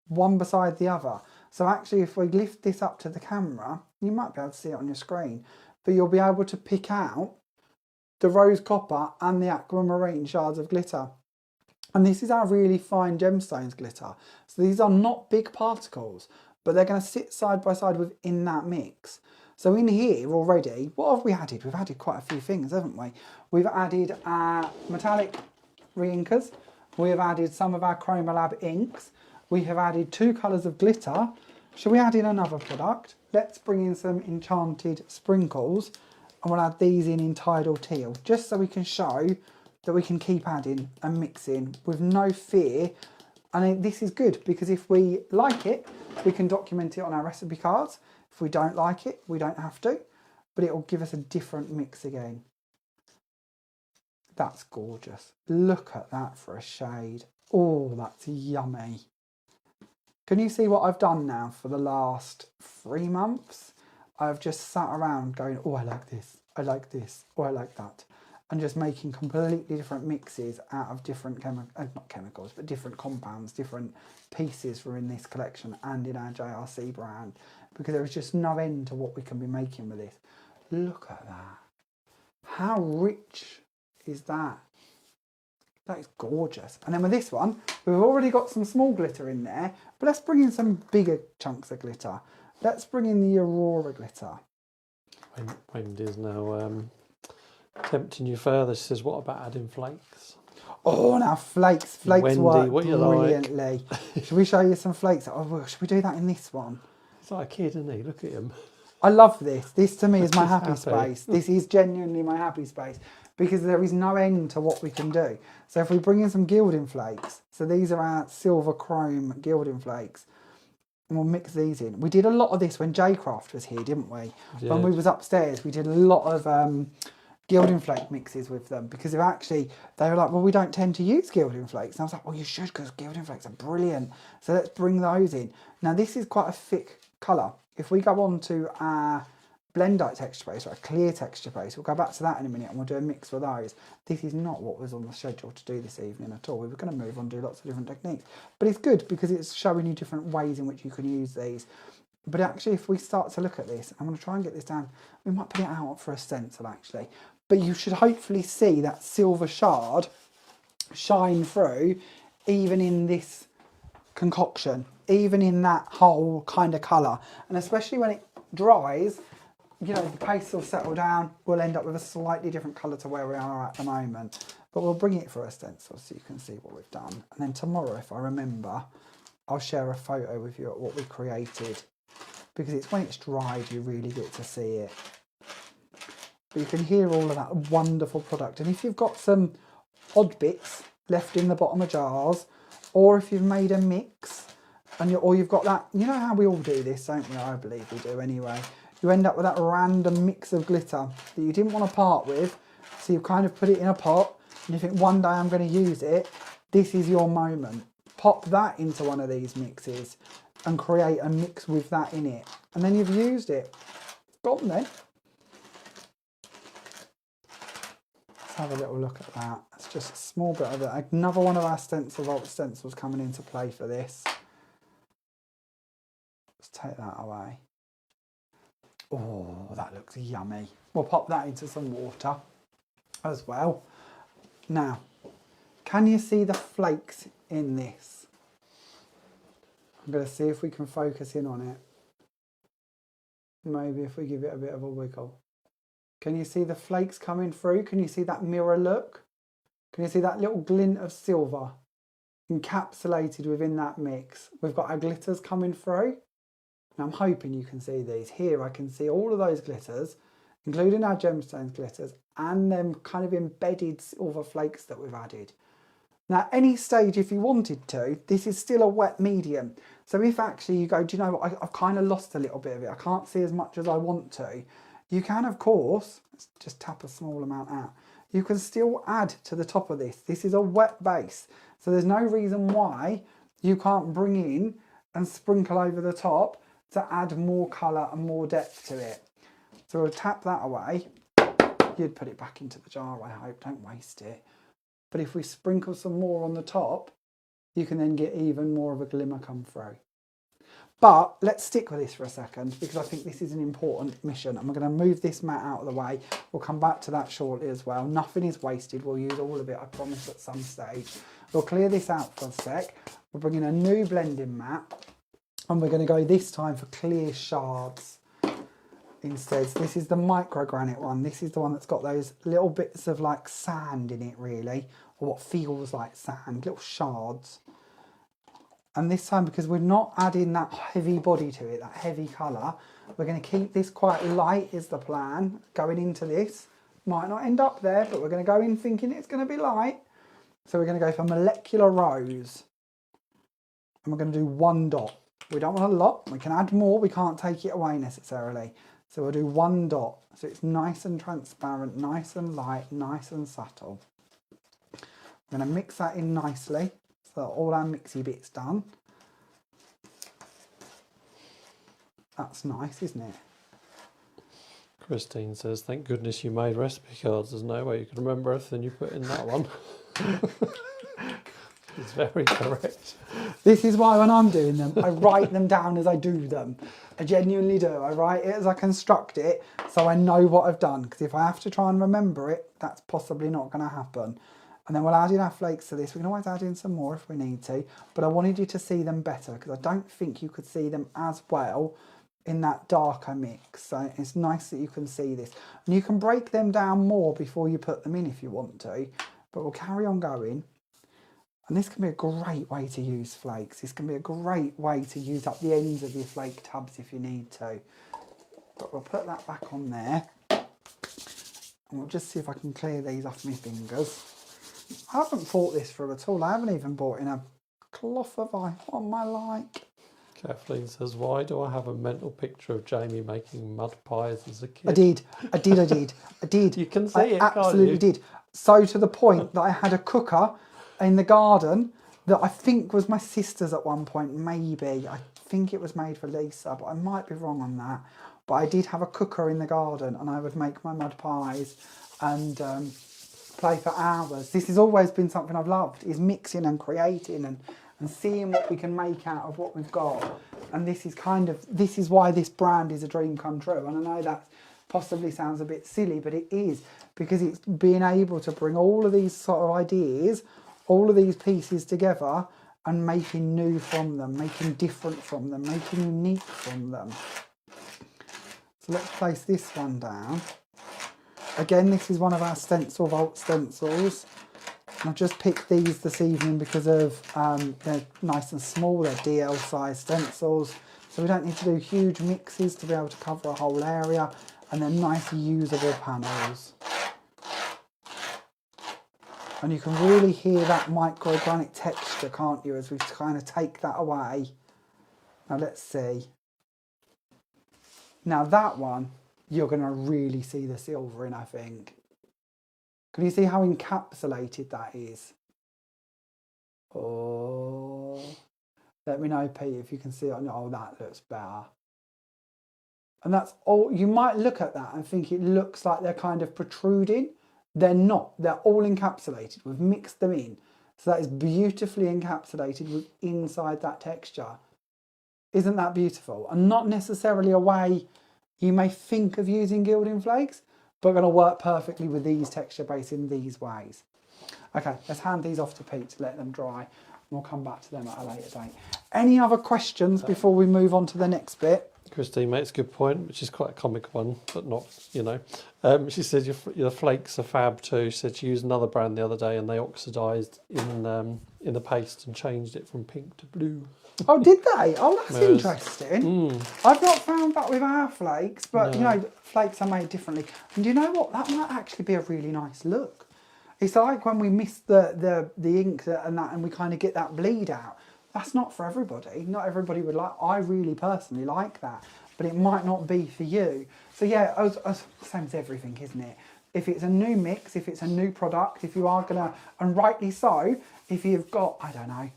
one beside the other. So actually if we lift this up to the camera, you might be able to see it on your screen, but you'll be able to pick out the rose copper and the aquamarine shards of glitter. And this is our really fine gemstones glitter. So these are not big particles, but they're going to sit side by side within that mix. So in here already, what have we added? We've added quite a few things, haven't we? We've added our metallic re-inkers. We have added some of our Chroma inks. We have added 2 colours of glitter. Shall we add in another product? Let's bring in some enchanted sprinkles, and we'll add these in Tidal Teal, just so we can show that we can keep adding and mixing with no fear. And this is good because if we like it, we can document it on our recipe cards. If we don't like it, we don't have to, but it will give us a different mix again. That's gorgeous. Look at that for a shade. Oh, that's yummy. Can you see what I've done now for the last 3 months? I've just sat around going, oh, I like this, I like this, oh, I like that. and just making completely different mixes out of different not chemicals, but different compounds, different pieces for in this collection and in our JRC brand, because there is just no end to what we can be making with this. Look at that. How rich is that? That is gorgeous. And then with this one, we've already got some small glitter in there, but let's bring in some bigger chunks of glitter. Let's bring in the Aurora glitter. Wendy's now tempting you further. She says, what about adding flakes? Oh, now flakes Wendy, work what you brilliantly. Should we show you some flakes? Oh, well, should we do that in this one? He's like a kid, isn't he? Look at him. I love this. This to me is my He's happy happy. space. This is genuinely my happy space because there is no end to what we can do. So if we bring in some gilding flakes, so these are our silver chrome gilding flakes, and we'll mix these in. We did a lot of this when J-Craft was here, didn't we? Yeah. When we was upstairs, we did a lot of gilding flake mixes with them because they're actually, they were like, well, we don't tend to use gilding flakes. And I was like, well, you should, because gilding flakes are brilliant. So let's bring those in. Now this is quite a thick colour. If we go on to our blendite texture base or a clear texture base, we'll go back to that in a minute and we'll do a mix with those. This is not what was on the schedule to do this evening at all. We were going to move on and do lots of different techniques, but it's good because it's showing you different ways in which you can use these. But actually, if we start to look at this, I'm going to try and get this down. We might put it out for a stencil actually, but you should hopefully see that silver shard shine through even in this concoction, even in that whole kind of colour. And especially when it dries, you know, the paste will settle down. We'll end up with a slightly different colour to where we are at the moment. But we'll bring it for a stencil so you can see what we've done. And then tomorrow, if I remember, I'll share a photo with you of what we created. Because it's when it's dried you really get to see it. But you can hear all of that wonderful product. And if you've got some odd bits left in the bottom of jars, or if you've made a mix, and or you've got that, you know how we all do this, don't we? I believe we do anyway. You end up with that random mix of glitter that you didn't want to part with, so you kind of put it in a pot, and you think one day I'm going to use it. This is your moment. Pop that into one of these mixes and create a mix with that in it, and then you've used it. Gone then. Let's have a little look at that. It's just a small bit of it. Another one of our stencil vault stencils coming into play for this. Let's take that away. Oh, that looks yummy. We'll pop that into some water as well. Now, can you see the flakes in this? I'm going to see if we can focus in on it. Maybe if we give it a bit of a wiggle. Can you see the flakes coming through? Can you see that mirror look? Can you see that little glint of silver encapsulated within that mix? We've got our glitters coming through. And I'm hoping you can see these. Here I can see all of those glitters, including our gemstones glitters, and them kind of embedded silver flakes that we've added. Now, at any stage, if you wanted to, this is still a wet medium. So if actually you go, do you know what, I've kind of lost a little bit of it, I can't see as much as I want to, you can, of course, let's just tap a small amount out. You can still add to the top of this. This is a wet base. So there's no reason why you can't bring in and sprinkle over the top to add more colour and more depth to it. So we'll tap that away. You'd put it back into the jar, I hope, don't waste it. But if we sprinkle some more on the top, you can then get even more of a glimmer come through. But let's stick with this for a second because I think this is an important mission, and we're going to move this mat out of the way. We'll come back to that shortly as well. Nothing is wasted. We'll use all of it, I promise, at some stage. We'll clear this out for a sec. We'll bring in a new blending mat, and we're going to go this time for clear shards instead. So this is the micro granite one. This is the one that's got those little bits of like sand in it, really, or what feels like sand, little shards. And this time, because we're not adding that heavy body to it, that heavy colour, we're going to keep this quite light is the plan. Going into this, might not end up there, but we're going to go in thinking it's going to be light. So we're going to go for molecular rose. And we're going to do one dot. We don't want a lot. We can add more. We can't take it away necessarily. So we'll do one dot. So it's nice and transparent, nice and light, nice and subtle. I'm going to mix that in nicely. So all our mixy bits done. That's nice, isn't it? Christine says, thank goodness you made recipe cards. There's no way you could remember everything you put in that one. It's very correct. This is why when I'm doing them, I write them down as I do them. I genuinely do. I write it as I construct it so I know what I've done. Because if I have to try and remember it, that's possibly not going to happen. And then we'll add in our flakes to this. We can always add in some more if we need to. But I wanted you to see them better because I don't think you could see them as well in that darker mix. So it's nice that you can see this. And you can break them down more before you put them in if you want to. But we'll carry on going. And this can be a great way to use flakes. This can be a great way to use up the ends of your flake tubs if you need to. But we'll put that back on there. And we'll just see if I can clear these off my fingers. I haven't thought this through at all. I haven't even bought in a cloth of ice. What am I like? Kathleen says, why do I have a mental picture of Jamie making mud pies as a kid? I did. You can see it, absolutely can't you? did. So to the point that I had a cooker in the garden that I think was my sister's at one point, maybe. I think it was made for Lisa, but I might be wrong on that. But I did have a cooker in the garden and I would make my mud pies and play for hours. This has always been something I've loved, is mixing and creating and seeing what we can make out of what we've got. And this is why this brand is a dream come true. And I know that possibly sounds a bit silly, but it is, because it's being able to bring all of these sort of ideas, all of these pieces together and making new from them, making different from them, making unique from them. So let's place this one down. Again, this is one of our stencil vault stencils. I've just picked these this evening because of they're nice and small, they're DL size stencils. So we don't need to do huge mixes to be able to cover a whole area, and they're nice usable panels. And you can really hear that microgranite texture, can't you, as we kind of take that away. Now let's see. Now that one, you're going to really see the silver in, I think. Can you see how encapsulated that is? Oh, let me know, Pete, if you can see it. Oh, that looks better. And that's all. You might look at that and think it looks like they're kind of protruding. They're not. They're all encapsulated. We've mixed them in. So that is beautifully encapsulated with inside that texture. Isn't that beautiful? And not necessarily a way you may think of using gilding flakes, but going to work perfectly with these texture base in these ways. Okay, let's hand these off to Pete to let them dry, and we'll come back to them at a later date. Any other questions before we move on to the next bit? Christine makes a good point, which is quite a comic one, but not, you know. She said your flakes are fab too. She said she used another brand the other day and they oxidised in the paste and changed it from pink to blue. Oh, did they? Oh, that's interesting. I've not found that with our flakes, but you know, flakes are made differently. And you know what? That might actually be a really nice look. It's like when we miss the ink and that, and we kind of get that bleed out. That's not for everybody. Not everybody would like. I really personally like that, but it might not be for you. So yeah, as same as everything, isn't it? If it's a new mix, if it's a new product, if you are gonna, and rightly so, if you've got, I don't know,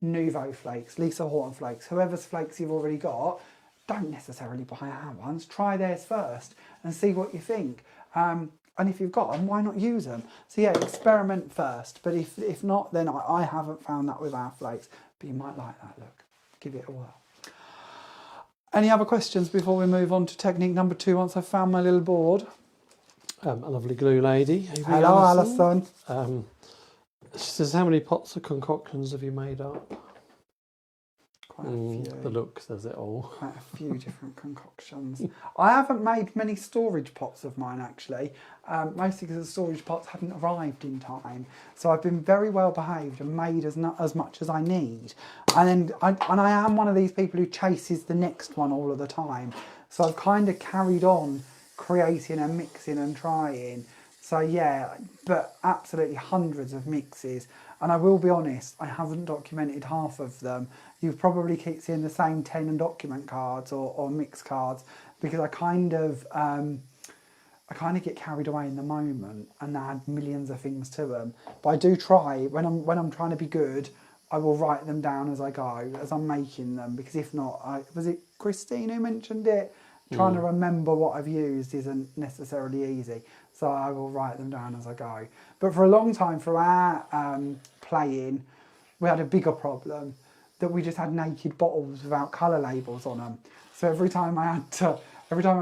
Nouveau flakes, Lisa Horton flakes, whoever's flakes you've already got, don't necessarily buy our ones. Try theirs first and see what you think. And if you've got them, why not use them? So yeah, experiment first. But if not, then I haven't found that with our flakes. But you might like that look. Give it a whirl. Any other questions before we move on to technique number 2 once I've found my little board? A lovely glue lady. Hello, Alison. She says, how many pots of concoctions have you made up? Quite a few. The look says it all. Quite a few different concoctions. I haven't made many storage pots of mine, actually, mostly because the storage pots hadn't arrived in time. So I've been very well behaved and made as much as I need. And I am one of these people who chases the next one all of the time. So I've kind of carried on creating and mixing and trying. So yeah, but absolutely hundreds of mixes. And I will be honest, I haven't documented half of them. You probably keep seeing the same 10 and document cards or mix cards because I kind of get carried away in the moment and add millions of things to them. But I do try, when I'm trying to be good, I will write them down as I go, as I'm making them, because if not, was it Christine who mentioned it? Trying to remember what I've used isn't necessarily easy, so I will write them down as I go. But for a long time, for our playing, we had a bigger problem that we just had naked bottles without colour labels on them. So every time I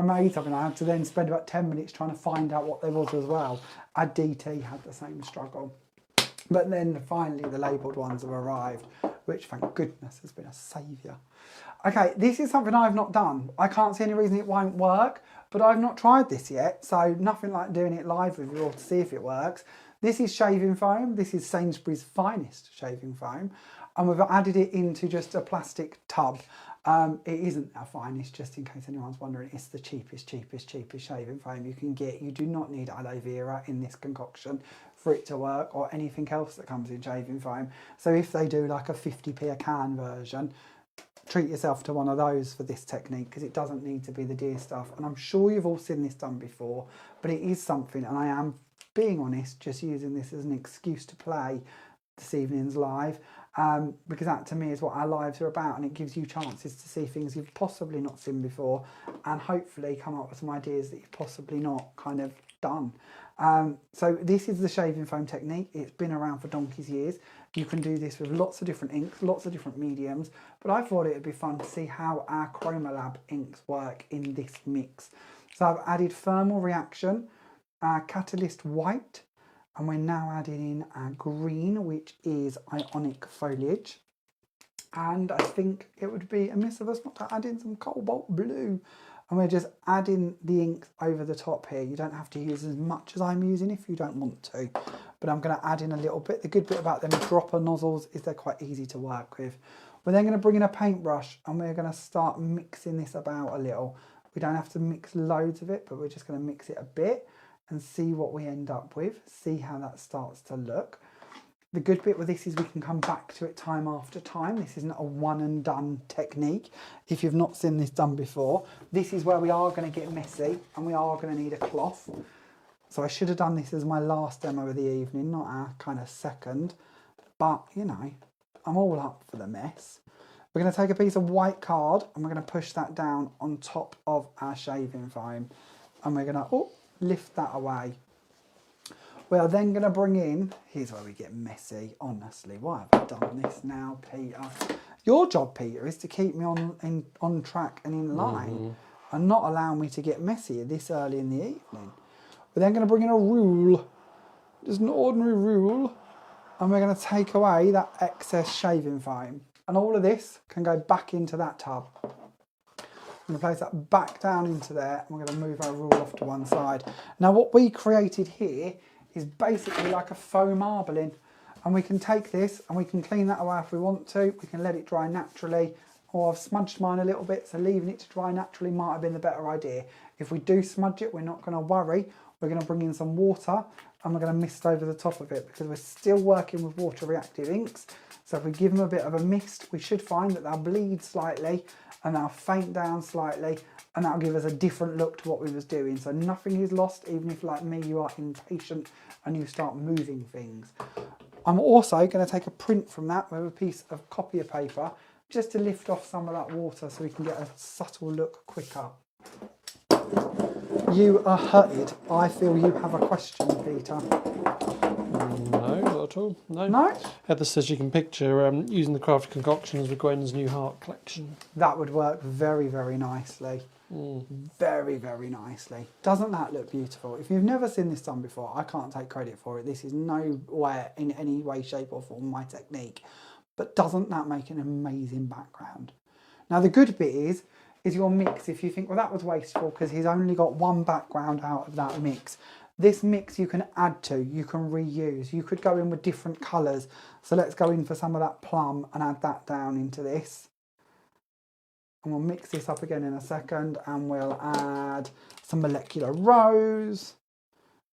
made something, I had to then spend about 10 minutes trying to find out what there was as well. Our DT had the same struggle. But then finally the labelled ones have arrived, which thank goodness has been a saviour. Okay, this is something I've not done. I can't see any reason it won't work, but I've not tried this yet, so nothing like doing it live with you all to see if it works. This is shaving foam. This is Sainsbury's finest shaving foam, and we've added it into just a plastic tub. It isn't our finest, just in case anyone's wondering. It's the cheapest shaving foam you can get. You do not need aloe vera in this concoction for it to work, or anything else that comes in shaving foam. So if they do like a 50p a can version, treat yourself to one of those for this technique, because it doesn't need to be the dear stuff. And I'm sure you've all seen this done before, but it is something, and I am being honest, just using this as an excuse to play this evening's live, because that to me is what our lives are about, and it gives you chances to see things you've possibly not seen before, and hopefully come up with some ideas that you've possibly not kind of done. So this is the shaving foam technique. It's been around for donkey's years. You can do this with lots of different inks, lots of different mediums, but I thought it would be fun to see how our Chromolab inks work in this mix. So I've added thermal reaction, catalyst white, and we're now adding in our green, which is ionic foliage. And I think it would be amiss of us not to add in some cobalt blue. And we're just adding the ink over the top here. You don't have to use as much as I'm using if you don't want to, but I'm going to add in a little bit. The good bit about them dropper nozzles is they're quite easy to work with. We're then going to bring in a paintbrush, and we're going to start mixing this about a little. We don't have to mix loads of it, but we're just going to mix it a bit and see what we end up with, see how that starts to look. The good bit with this is we can come back to it time after time. This isn't a one and done technique. If you've not seen this done before, this is where we are going to get messy, and we are going to need a cloth. So I should have done this as my last demo of the evening, not our kind of second, but you know, I'm all up for the mess. We're going to take a piece of white card, and we're going to push that down on top of our shaving foam, and we're going to lift that away. We are then going to bring in, here's where we get messy, honestly. Why have I done this now, Peter? Your job, Peter, is to keep me on track and in line, and not allow me to get messy this early in the evening. We're then going to bring in a rule, just an ordinary rule, and we're going to take away that excess shaving foam. And all of this can go back into that tub. I'm going to place that back down into there, and we're going to move our rule off to one side. Now what we created here is basically like a faux marbling, and we can take this and we can clean that away if we want to. We can let it dry naturally, or I've smudged mine a little bit, so leaving it to dry naturally might have been the better idea. If we do smudge it, we're not going to worry. We're going to bring in some water, and we're going to mist over the top of it, because we're still working with water reactive inks. So if we give them a bit of a mist, we should find that they'll bleed slightly and they'll faint down slightly, and that'll give us a different look to what we was doing. So nothing is lost, even if, like me, you are impatient and you start moving things. I'm also going to take a print from that with a piece of copier paper, just to lift off some of that water so we can get a subtle look quicker. You are hurted. I feel you have a question, Peter. No, not at all. No. No? Heather says you can picture using the crafted concoctions with Gwen's New Heart collection. That would work very, very nicely. Very, very nicely. Doesn't that look beautiful? If you've never seen this done before, I can't take credit for it. This is nowhere in any way, shape or form my technique. But doesn't that make an amazing background? Now the good bit is your mix. If you think, well, that was wasteful because he's only got one background out of that mix. This mix you can add to, you can reuse. You could go in with different colours. So let's go in for some of that plum and add that down into this. And we'll mix this up again in a second, and we'll add some molecular rose.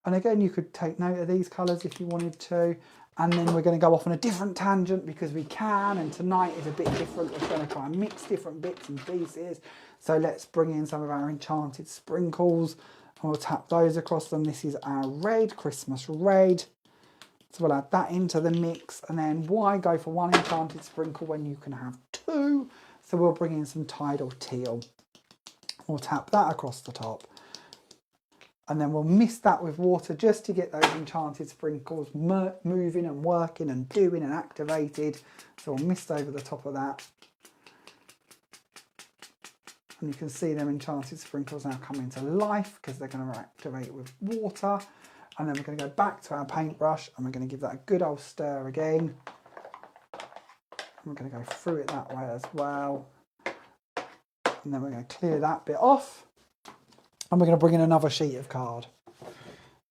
And again, you could take note of these colours if you wanted to. And then we're going to go off on a different tangent because we can, and tonight is a bit different. We're going to try and mix different bits and pieces. So let's bring in some of our enchanted sprinkles, and we'll tap those across them. This is our red, Christmas red. So we'll add that into the mix, and then why go for one enchanted sprinkle when you can have two? So we'll bring in some tidal teal. We'll tap that across the top. And then we'll mist that with water just to get those enchanted sprinkles moving and working and doing and activated. So we'll mist over the top of that. And you can see them enchanted sprinkles now coming to life because they're going to activate with water. And then we're going to go back to our paintbrush and we're going to give that a good old stir again. And we're going to go through it that way as well. And then we're going to clear that bit off. And we're going to bring in another sheet of card.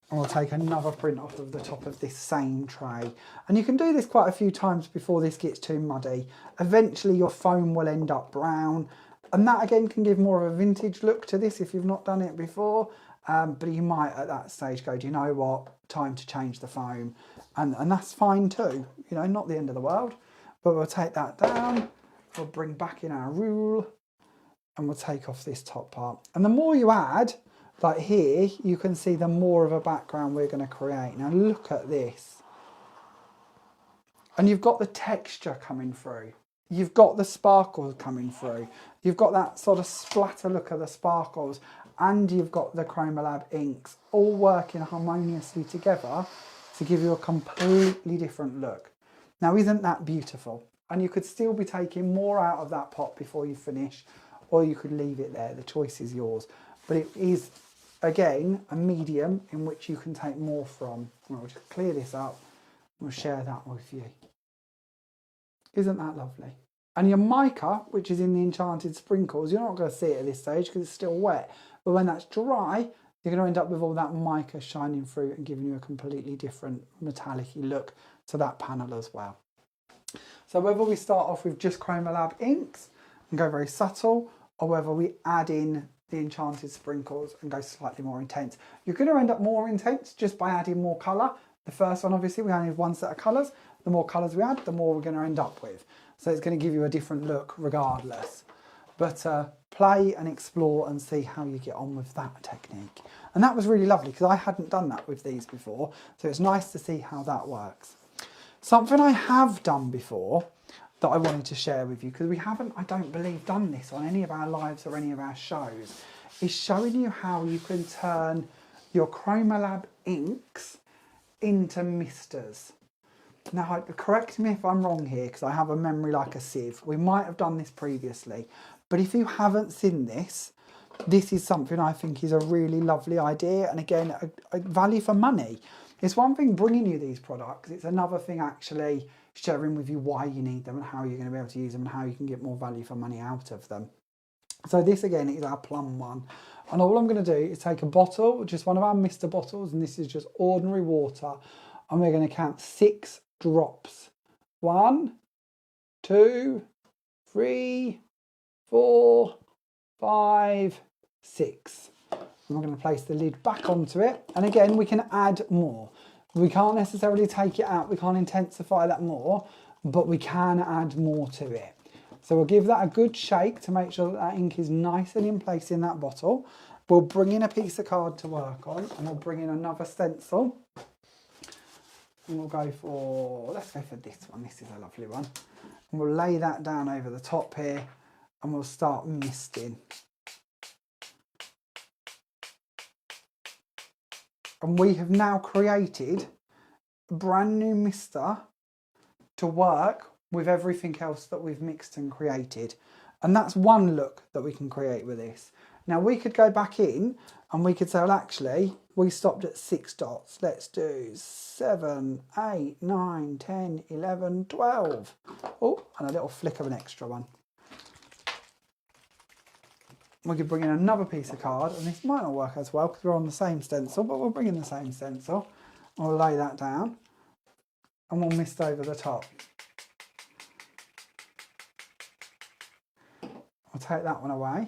And we'll take another print off of the top of this same tray. And you can do this quite a few times before this gets too muddy. Eventually your foam will end up brown. And that again can give more of a vintage look to this if you've not done it before. But you might at that stage go, do you know what? Time to change the foam. And that's fine too. You know, not the end of the world. But we'll take that down. We'll bring back in our rule. And we'll take off this top part. And the more you add, like here, you can see the more of a background we're going to create. Now look at this. And you've got the texture coming through. You've got the sparkles coming through. You've got that sort of splatter look of the sparkles. And you've got the Chromolab inks all working harmoniously together to give you a completely different look. Now isn't that beautiful? And you could still be taking more out of that pot before you finish. Or you could leave it there, the choice is yours. But it is, again, a medium in which you can take more from. We'll just clear this up, we'll share that with you. Isn't that lovely? And your mica, which is in the enchanted sprinkles, you're not going to see it at this stage because it's still wet. But when that's dry, you're going to end up with all that mica shining through and giving you a completely different metallic-y look to that panel as well. So whether we start off with just Chromolab inks and go very subtle, or whether we add in the enchanted sprinkles and go slightly more intense. You're going to end up more intense just by adding more colour. The first one, obviously, we only have one set of colours. The more colours we add, the more we're going to end up with. So it's going to give you a different look regardless. But play and explore and see how you get on with that technique. And that was really lovely because I hadn't done that with these before. So it's nice to see how that works. Something I have done before that I wanted to share with you, because we haven't, I don't believe, done this on any of our lives or any of our shows, is showing you how you can turn your Chromolab inks into misters. Now, correct me if I'm wrong here, because I have a memory like a sieve. We might have done this previously, but if you haven't seen this, this is something I think is a really lovely idea, and again, a value for money. It's one thing bringing you these products, it's another thing actually sharing with you why you need them and how you're going to be able to use them and how you can get more value for money out of them. So this again is our plum one. And all I'm going to do is take a bottle, just one of our Mr. bottles, and this is just ordinary water. And we're going to count 6 drops. 1, 2, 3, 4, 5, 6. And we're going to place the lid back onto it. And again, we can add more. We can't necessarily take it out, we can't intensify that more, but we can add more to it. So we'll give that a good shake to make sure that that ink is nice and in place in that bottle. We'll bring in a piece of card to work on, and we'll bring in another stencil. And we'll go for, let's go for this one, this is a lovely one. And we'll lay that down over the top here, and we'll start misting. And we have now created a brand new mister to work with everything else that we've mixed and created. And that's one look that we can create with this. Now we could go back in and we could say, well, actually, we stopped at 6 dots. Let's do 7, 8, 9, 10, 11, 12. Oh, and a little flick of an extra one. We could bring in another piece of card, and this might not work as well because we're on the same stencil, but we'll bring in the same stencil. We'll lay that down and we'll mist over the top. I'll take that one away.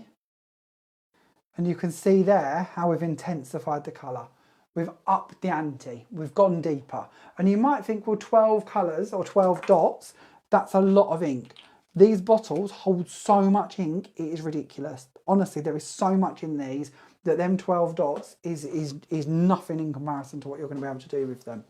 And you can see there how we've intensified the colour. We've upped the ante, we've gone deeper. And you might think, well, 12 colours or 12 dots, that's a lot of ink. These bottles hold so much ink, it is ridiculous. Honestly, there is so much in these that them 12 dots is nothing in comparison to what you're going to be able to do with them.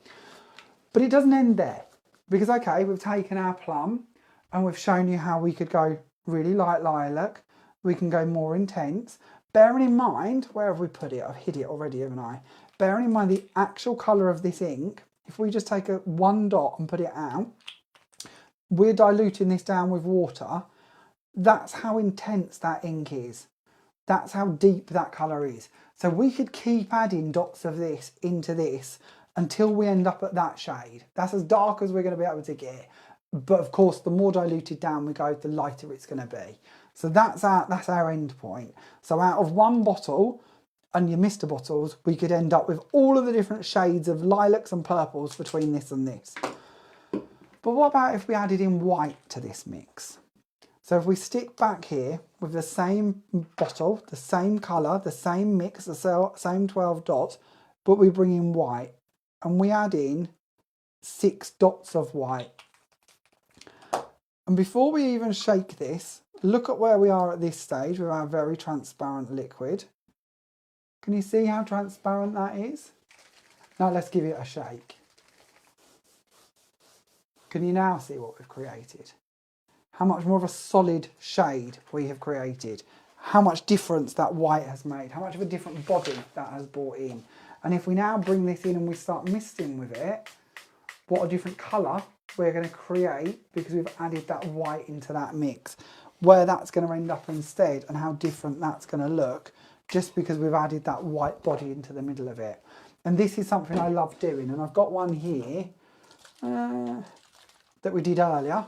But it doesn't end there. Because, okay, we've taken our plum and we've shown you how we could go really light lilac. We can go more intense. Bearing in mind, where have we put it? I've hid it already, haven't I? Bearing in mind the actual colour of this ink, if we just take one dot and put it out, we're diluting this down with water. That's how intense that ink is. That's how deep that colour is. So we could keep adding dots of this into this until we end up at that shade. That's as dark as we're going to be able to get. But of course, the more diluted down we go, the lighter it's going to be. So that's our end point. So out of one bottle and your Mr. bottles, we could end up with all of the different shades of lilacs and purples between this and this. But what about if we added in white to this mix? So if we stick back here with the same bottle, the same colour, the same mix, the same 12 dots, but we bring in white and we add in 6 dots of white. And before we even shake this, look at where we are at this stage with our very transparent liquid. Can you see how transparent that is? Now let's give it a shake. Can you now see what we've created? How much more of a solid shade we have created, how much difference that white has made, how much of a different body that has brought in. And if we now bring this in and we start misting with it, what a different colour we're going to create because we've added that white into that mix, where that's going to end up instead and how different that's going to look just because we've added that white body into the middle of it. And this is something I love doing, and I've got one here that we did earlier.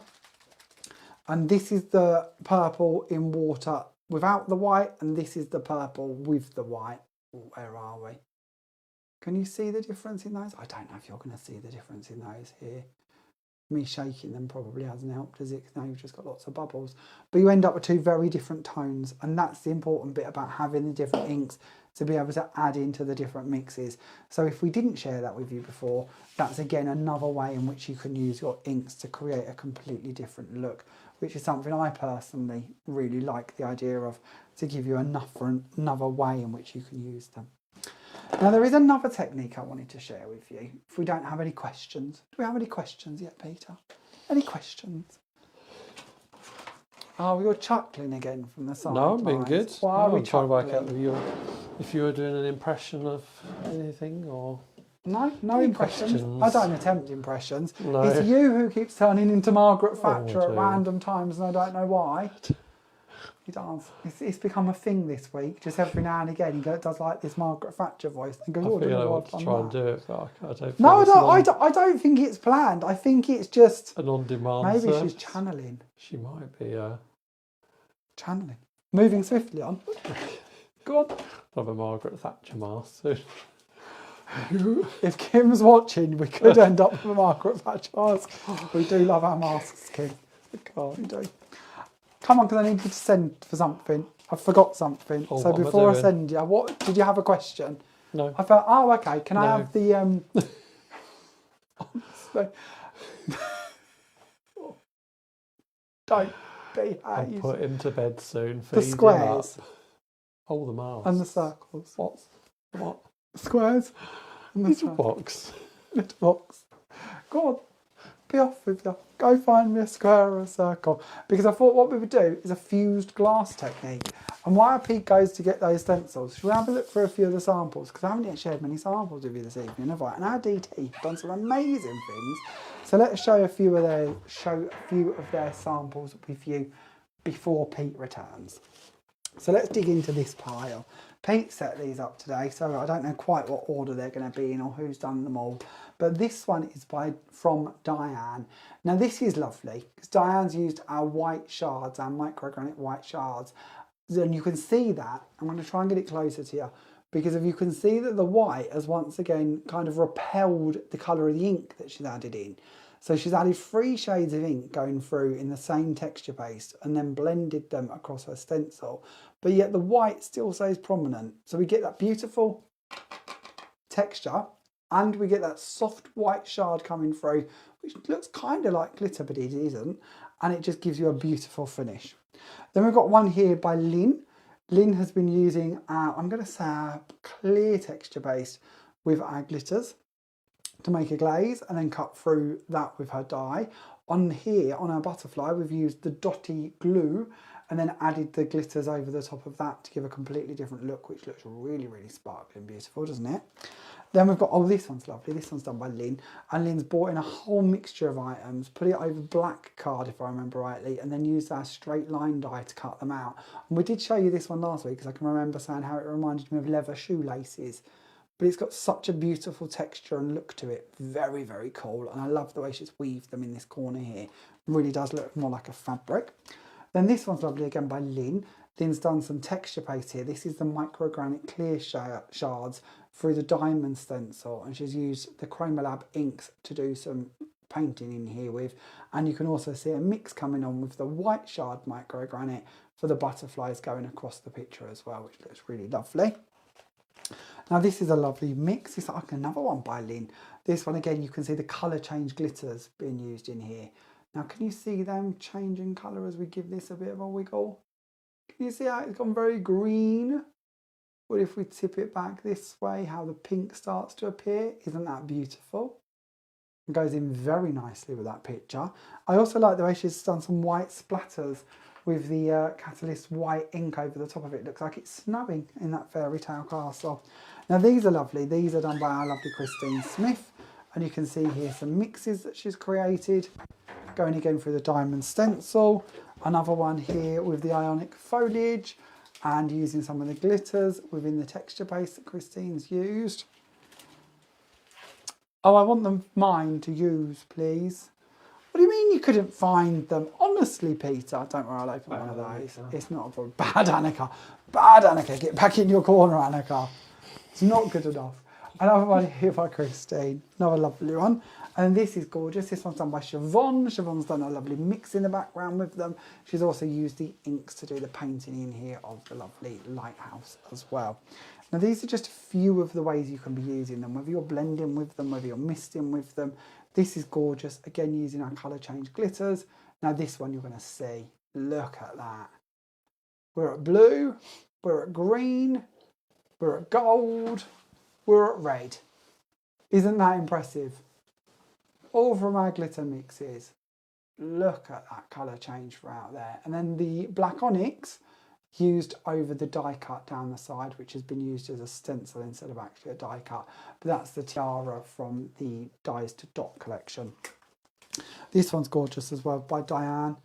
And this is the purple in water without the white, and this is the purple with the white. Where are we? Can you see the difference in those? I don't know if you're going to see the difference in those here. Me shaking them probably hasn't helped, does it? Because now you've just got lots of bubbles. But you end up with 2 very different tones, and that's the important bit about having the different inks to be able to add into the different mixes. So if we didn't share that with you before, that's again another way in which you can use your inks to create a completely different look, which is something I personally really like the idea of, to give you another way in which you can use them. Now there is another technique I wanted to share with you, if we don't have any questions. Do we have any questions yet, Peter? Any questions? Oh, you're chuckling again from the side. No, I'm being good. Why are we I'm trying to work out chuckling? if you were doing an impression of anything or... No Any impressions. questions? I don't attempt impressions. No. It's you who keeps turning into Margaret Thatcher I at do. random times, and I don't know why. He does. It's become a thing this week. Just every now and again, he does like this Margaret Thatcher voice and goes, I "Oh, feel I do want to try and do it, but I don't. No, it's I don't think it's planned. I think it's just an on-demand. maybe service. she's channeling. She might be. Channeling. Moving swiftly on. Go on. Have a Margaret Thatcher mask soon. If Kim's watching, we could end up with a Margaret Thatcher mask. We do love our masks, Kim. God, we do. Come on, because I need you to send for something. I forgot something. Oh, so what am I before I doing? send you, what did you have a question? No. I thought, oh, okay. Can I No. have the honestly. Don't I'll behave. put him to bed soon. The Feed him squares up. Oh, the mask. and the circles. What? Squares and the Little circles. box. Little box. Go on, be off with you. Go find me a square or a circle. Because I thought what we would do is a fused glass technique. And while Pete goes to get those stencils, should we have a look for a few of the samples? Because I haven't yet shared many samples with you this evening, have I? And our DT have done some amazing things. So let's show a few of their samples with you before Pete returns. So let's dig into this pile. Pete set these up today, so I don't know quite what order they're going to be in or who's done them all. But this one is from Diane. Now this is lovely because Diane's used our white shards, our microgranite white shards. And you can see that. I'm going to try and get it closer to you, because if you can see that the white has once again kind of repelled the colour of the ink that she's added in. So she's added 3 shades of ink going through in the same texture paste and then blended them across her stencil. But yet the white still stays prominent. So we get that beautiful texture and we get that soft white shard coming through, which looks kind of like glitter, but it isn't. And it just gives you a beautiful finish. Then we've got one here by Lynn. Lynn has been using our, I'm going to say our clear texture base with our glitters to make a glaze and then cut through that with her dye. On here, on our butterfly, we've used the dotty glue and then added the glitters over the top of that to give a completely different look, which looks really, really sparkly and beautiful, doesn't it? Then we've got, oh, this one's lovely. This one's done by Lynn. And Lynn's bought in a whole mixture of items, put it over black card, if I remember rightly, and then used our straight line die to cut them out. And we did show you this one last week, because I can remember saying how it reminded me of leather shoelaces. But it's got such a beautiful texture and look to it. Very, very cool. And I love the way she's weaved them in this corner here. It really does look more like a fabric. Then this one's lovely again by Lynn. Lynn's done some texture paste here. This is the microgranite clear shards through the diamond stencil, and she's used the Chromolab inks to do some painting in here with, and you can also see a mix coming on with the white shard microgranite for the butterflies going across the picture as well, which looks really lovely. Now this is a lovely mix. It's like another one by Lynn. This one again, you can see the colour change glitters being used in here. Now can you see them changing colour as we give this a bit of a wiggle? Can you see how it's gone very green? But if we tip it back this way, how the pink starts to appear, isn't that beautiful? It goes in very nicely with that picture. I also like the way she's done some white splatters with the Catalyst white ink over the top of it. It looks like it's snowing in that fairy tale castle. Now these are lovely. These are done by our lovely Christine Smith. And you can see here some mixes that she's created. Going again through the diamond stencil. Another one here with the ionic foliage. And using some of the glitters within the texture base that Christine's used. Oh, I want mine to use, please. What do you mean you couldn't find them? Honestly, Peter, don't worry, I'll open one of those. It's not a problem. Bad Annika. Bad Annika. Get back in your corner, Annika. It's not good enough. Another one here by Christine. Another lovely one. And this is gorgeous. This one's done by Siobhan. Siobhan's done a lovely mix in the background with them. She's also used the inks to do the painting in here of the lovely lighthouse as well. Now these are just a few of the ways you can be using them, whether you're blending with them, whether you're misting with them. This is gorgeous. Again, using our colour change glitters. Now this one you're going to see. Look at that. We're at blue. We're at green. We're at gold. We're at red. Isn't that impressive? All from our glitter mixes. Look at that colour change throughout there. And then the black onyx used over the die cut down the side, which has been used as a stencil instead of actually a die cut. But that's the tiara from the Dies to Dot collection. This one's gorgeous as well by Diane.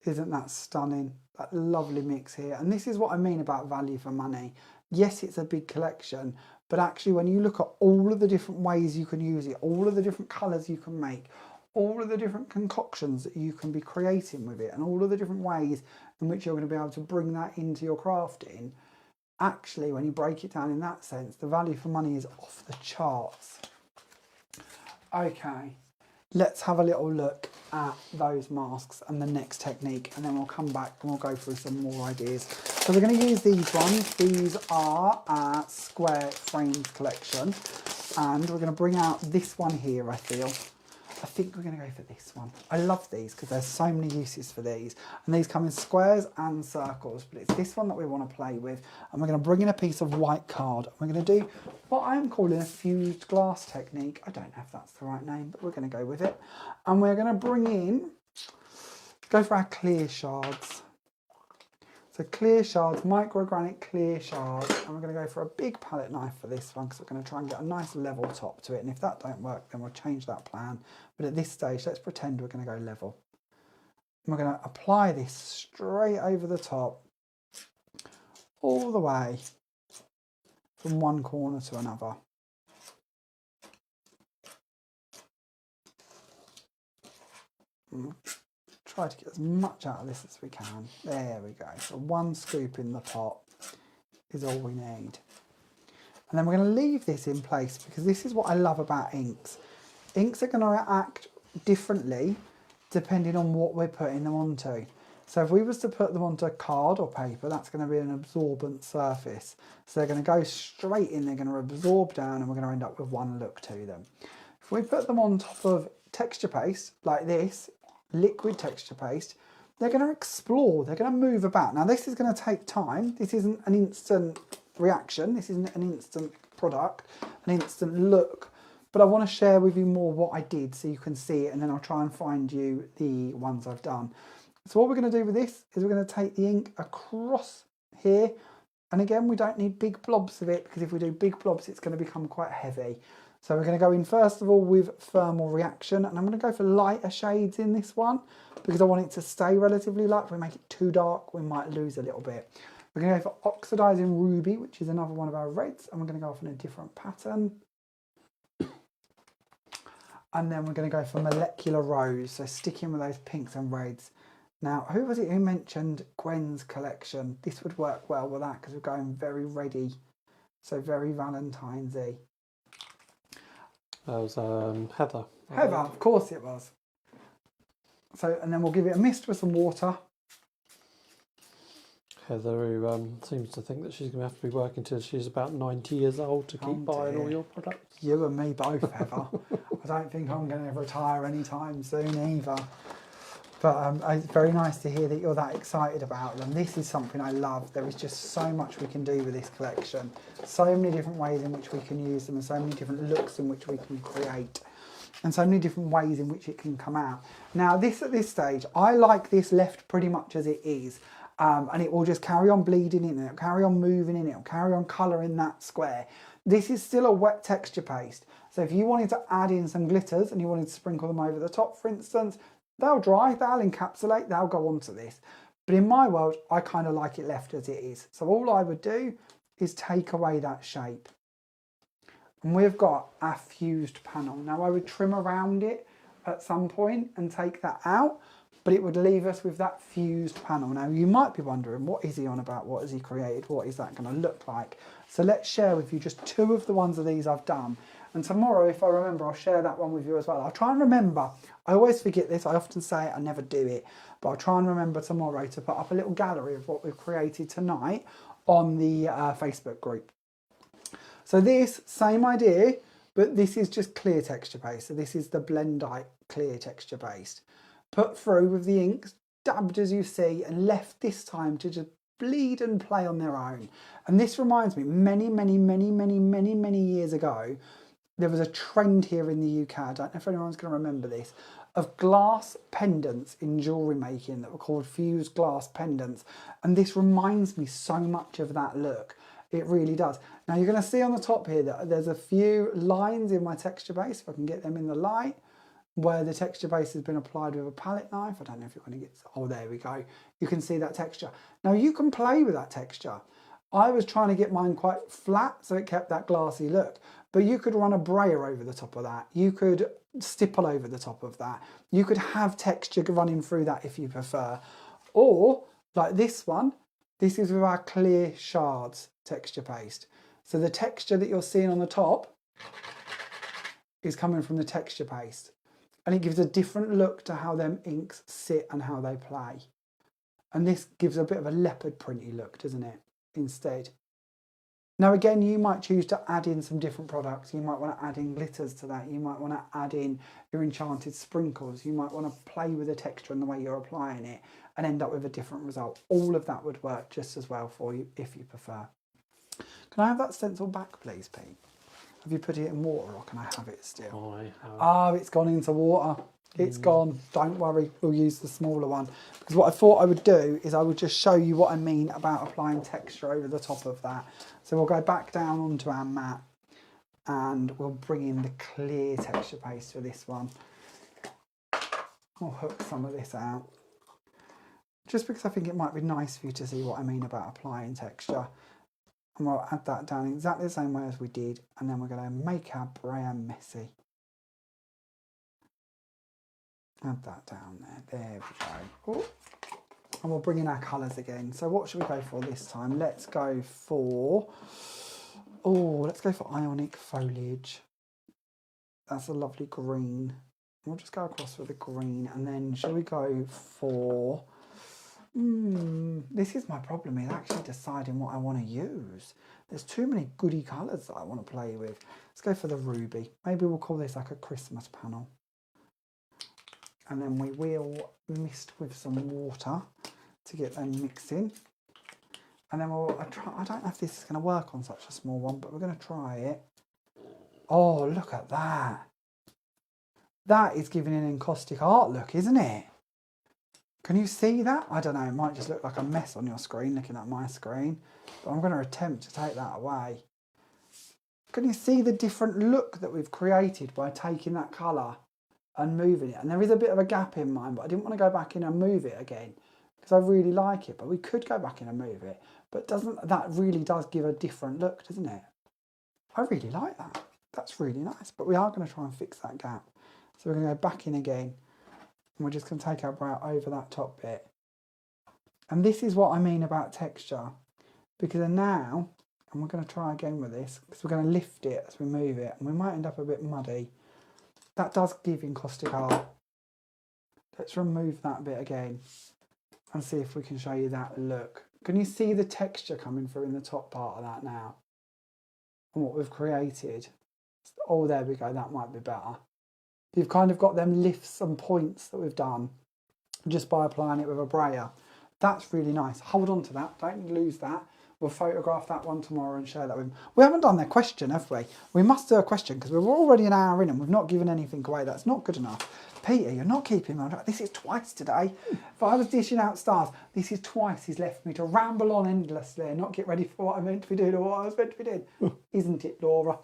Isn't that stunning? That lovely mix here. And this is what I mean about value for money. Yes, it's a big collection, but actually when you look at all of the different ways you can use it, all of the different colours you can make, all of the different concoctions that you can be creating with it, and all of the different ways in which you're going to be able to bring that into your crafting, actually when you break it down in that sense, the value for money is off the charts. Okay, let's have a little look at those masks and the next technique, and then we'll come back and we'll go through some more ideas. So we're going to use these ones. These are our Square Frames collection, and we're going to bring out this one here, I think we're going to go for this one. I love these because there's so many uses for these. And these come in squares and circles, but it's this one that we want to play with. And we're going to bring in a piece of white card. We're going to do what I'm calling a fused glass technique. I don't know if that's the right name, but we're going to go with it. And we're going to bring in, go for our clear shards. So clear shards, microgranite clear shards, and we're going to go for a big palette knife for this one because we're going to try and get a nice level top to it. And if that don't work, then we'll change that plan. But at this stage, let's pretend we're going to go level. And we're going to apply this straight over the top, all the way from one corner to another. Try to get as much out of this as we can. There we go. So one scoop in the pot is all we need. And then we're going to leave this in place because this is what I love about inks. Inks are going to act differently depending on what we're putting them onto. So if we was to put them onto card or paper, that's going to be an absorbent surface. So they're going to go straight in, they're going to absorb down, and we're going to end up with one look to them. If we put them on top of texture paste like this, liquid texture paste, they're going to explore, they're going to move about. Now this is going to take time. This isn't an instant reaction, this isn't an instant product, an instant look, but I want to share with you more what I did so you can see it, and then I'll try and find you the ones I've done. So what we're going to do with this is we're going to take the ink across here. And again, we don't need big blobs of it, because if we do big blobs, it's going to become quite heavy. So we're going to go in first of all with thermal reaction, and I'm going to go for lighter shades in this one because I want it to stay relatively light. If we make it too dark, we might lose a little bit. We're going to go for oxidizing ruby, which is another one of our reds, and we're going to go off in a different pattern. And then we're going to go for molecular rose, so sticking with those pinks and reds. Now, who was it who mentioned Gwen's collection? This would work well with that because we're going very ready, so very Valentine's-y. That was Heather. Heather, of course it was. So, and then we'll give it a mist with some water. Heather, who seems to think that she's going to have to be working till she's about 90 years old to keep buying all your products. You and me both, Heather. I don't think I'm going to retire anytime soon either. But it's very nice to hear that you're that excited about them. This is something I love. There is just so much we can do with this collection. So many different ways in which we can use them, and so many different looks in which we can create. And so many different ways in which it can come out. Now, this at this stage, I like this left pretty much as it is. And it will just carry on bleeding in, it'll carry on moving in, it'll carry on colouring that square. This is still a wet texture paste. So if you wanted to add in some glitters and you wanted to sprinkle them over the top, for instance, they'll dry, they'll encapsulate, they'll go onto this. But in my world, I kind of like it left as it is. So all I would do is take away that shape. And we've got our fused panel. Now I would trim around it at some point and take that out, but it would leave us with that fused panel. Now you might be wondering, what is he on about? What has he created? What is that going to look like? So let's share with you just two of the ones of these I've done. And tomorrow, if I remember, I'll share that one with you as well. I'll try and remember. I always forget this. I often say it, I never do it. But I'll try and remember tomorrow to put up a little gallery of what we've created tonight on the Facebook group. So this, same idea, but this is just clear texture paste. So this is the Blendite clear texture paste. Put through with the inks, dabbed as you see, and left this time to just bleed and play on their own. And this reminds me, many years ago, there was a trend here in the UK, I don't know if anyone's going to remember this, of glass pendants in jewellery making that were called fused glass pendants. And this reminds me so much of that look. It really does. Now you're going to see on the top here that there's a few lines in my texture base, if I can get them in the light, where the texture base has been applied with a palette knife. I don't know if you're going to get, oh, there we go. You can see that texture. Now you can play with that texture. I was trying to get mine quite flat so it kept that glassy look, but you could run a brayer over the top of that. You could stipple over the top of that. You could have texture running through that if you prefer. Or like this one, this is with our clear shards texture paste. So the texture that you're seeing on the top is coming from the texture paste. And it gives a different look to how them inks sit and how they play. And this gives a bit of a leopard printy look, doesn't it, instead? Now again, you might choose to add in some different products. You might want to add in glitters to that. You might want to add in your enchanted sprinkles. You might want to play with the texture and the way you're applying it and end up with a different result. All of that would work just as well for you if you prefer. Can I have that stencil back, please, Pete? Have you put it in water or can I have it still? I have. Oh, it's gone into water. It's gone. Don't worry, we'll use the smaller one. Because what I thought I would do is I would just show you what I mean about applying texture over the top of that. So we'll go back down onto our mat and we'll bring in the clear texture paste for this one. I'll hook some of this out. Just because I think it might be nice for you to see what I mean about applying texture. And we'll add that down exactly the same way as we did. And then we're going to make our brayer messy. Add that down there. There we go. Ooh. And we'll bring in our colours again. So what should we go for this time? Let's go for... let's go for ionic foliage. That's a lovely green. We'll just go across with the green. And then shall we go for... this is my problem, is actually deciding what I want to use. There's too many goody colours that I want to play with. Let's go for the ruby. Maybe we'll call this like a Christmas panel. And then we will mist with some water to get them mixing. And then I don't know if this is going to work on such a small one, but we're going to try it. Oh, look at that. That is giving an encaustic art look, isn't it? Can you see that? I don't know, it might just look like a mess on your screen looking at my screen, but I'm going to attempt to take that away. Can you see the different look that we've created by taking that colour and moving it? And there is a bit of a gap in mine, but I didn't want to go back in and move it again because I really like it, but we could go back in and move it. But that really does give a different look, doesn't it? I really like that. That's really nice, but we are going to try and fix that gap. So we're going to go back in again, and we're just going to take our brow over that top bit. And this is what I mean about texture, because now, and we're going to try again with this, because we're going to lift it as we move it, and we might end up a bit muddy. That does give encaustic art. Let's remove that bit again and see if we can show you that look. Can you see the texture coming through in the top part of that now? And what we've created. Oh, there we go, that might be better. You've kind of got them lifts and points that we've done just by applying it with a brayer. That's really nice. Hold on to that, don't lose that. We'll photograph that one tomorrow and share that with them. We haven't done their question, have we? We must do a question because we're already an hour in and we've not given anything away. That's not good enough. Peter, you're not keeping me on track. This is twice today. If I was dishing out stars, this is twice he's left me to ramble on endlessly and not get ready for what I'm meant to be doing or what I was meant to be doing. Isn't it, Laura?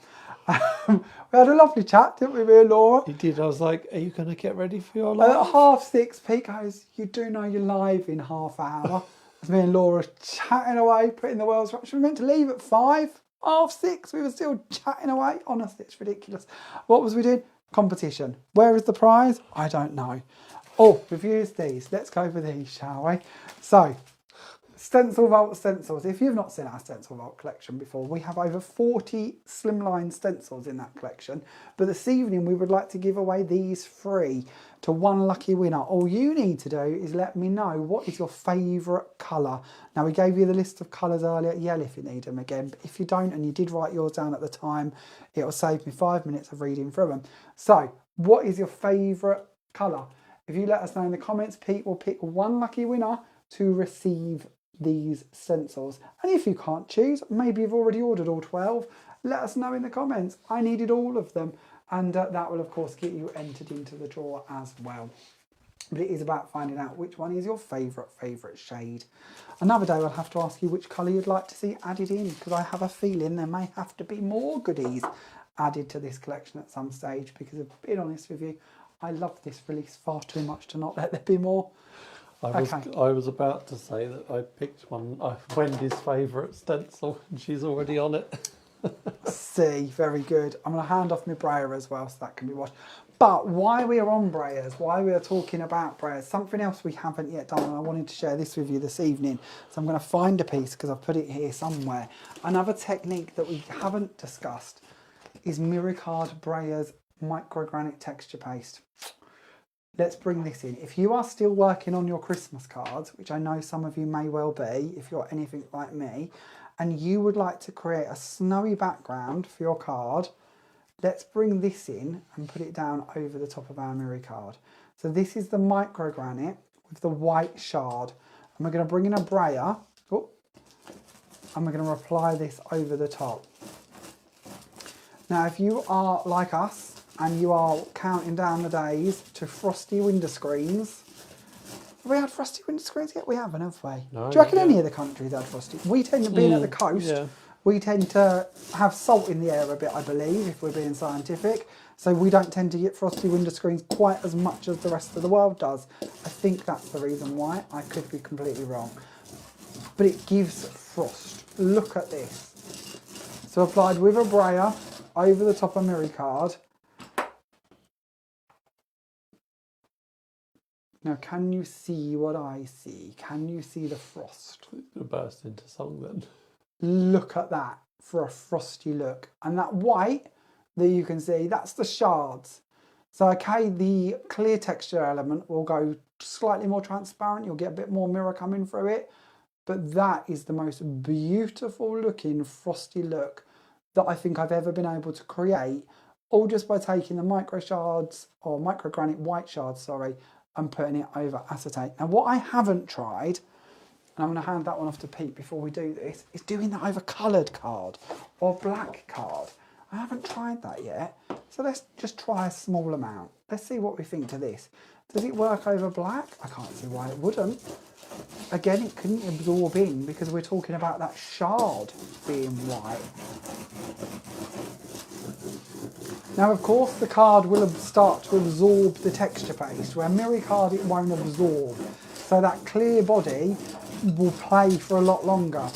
We had a lovely chat, didn't we, me and Laura? You did. I was like, are you going to get ready for your And live? at 6:30, Pete goes, you do know you're live in half hour. As me and Laura chatting away, putting the world's right. We were meant to leave at 5, 6:30. We were still chatting away. Honestly, it's ridiculous. What was we doing? Competition. Where is the prize? I don't know. Oh, we've used these. Let's go for these, shall we? So, Stencil Vault stencils. If you've not seen our Stencil Vault collection before, we have over 40 slimline stencils in that collection. But this evening, we would like to give away these free to one lucky winner. All you need to do is let me know what is your favourite colour. Now, we gave you the list of colours earlier. Yell if you need them again. But if you don't and you did write yours down at the time, it will save me 5 minutes of reading through them. So, what is your favourite colour? If you let us know in the comments, Pete will pick one lucky winner to receive these stencils. And if you can't choose, maybe you've already ordered all 12, let us know in the comments. I needed all of them, and that will of course get you entered into the draw as well. But it is about finding out which one is your favourite shade. Another day we'll have to ask you which colour you'd like to see added in, because I have a feeling there may have to be more goodies added to this collection at some stage, because being honest with you, I love this release far too much to not let there be more. I was about to say that I picked one of Wendy's favourite stencil and she's already on it. See, very good. I'm going to hand off my brayer as well so that can be washed. But while we are on brayers, while we are talking about brayers, something else we haven't yet done, and I wanted to share this with you this evening. So I'm going to find a piece because I've put it here somewhere. Another technique that we haven't discussed is Miracard Brayers Microgranite Texture Paste. Let's bring this in. If you are still working on your Christmas cards, which I know some of you may well be, if you're anything like me, and you would like to create a snowy background for your card, let's bring this in and put it down over the top of our mirror card. So this is the microgranite with the white shard. And we're going to bring in a brayer, and we're going to apply this over the top. Now, if you are like us, and you are counting down the days to frosty window screens. Have we had frosty window screens yet? We haven't, have we? No, do you reckon any of the countries had frosty? We tend to be at the coast. Yeah. We tend to have salt in the air a bit, I believe, if we're being scientific. So we don't tend to get frosty window screens quite as much as the rest of the world does. I think that's the reason why. I could be completely wrong. But it gives frost. Look at this. So applied with a brayer over the top of mirror card. Now, can you see what I see? Can you see the frost? It's going to burst into song then. Look at that for a frosty look. And that white that you can see, that's the shards. So, okay, the clear texture element will go slightly more transparent. You'll get a bit more mirror coming through it. But that is the most beautiful looking frosty look that I think I've ever been able to create, all just by taking the micro shards, or microgranite white shards, sorry, and putting it over acetate. Now, what I haven't tried, and I'm going to hand that one off to Pete before we do this, is doing that over coloured card or black card. I haven't tried that yet, so let's just try a small amount. Let's see what we think to this. Does it work over black? I can't see why it wouldn't. Again, it couldn't absorb in because we're talking about that shard being white. Now, of course, the card will start to absorb the texture paste, where mirror card it won't absorb. So that clear body will play for a lot longer.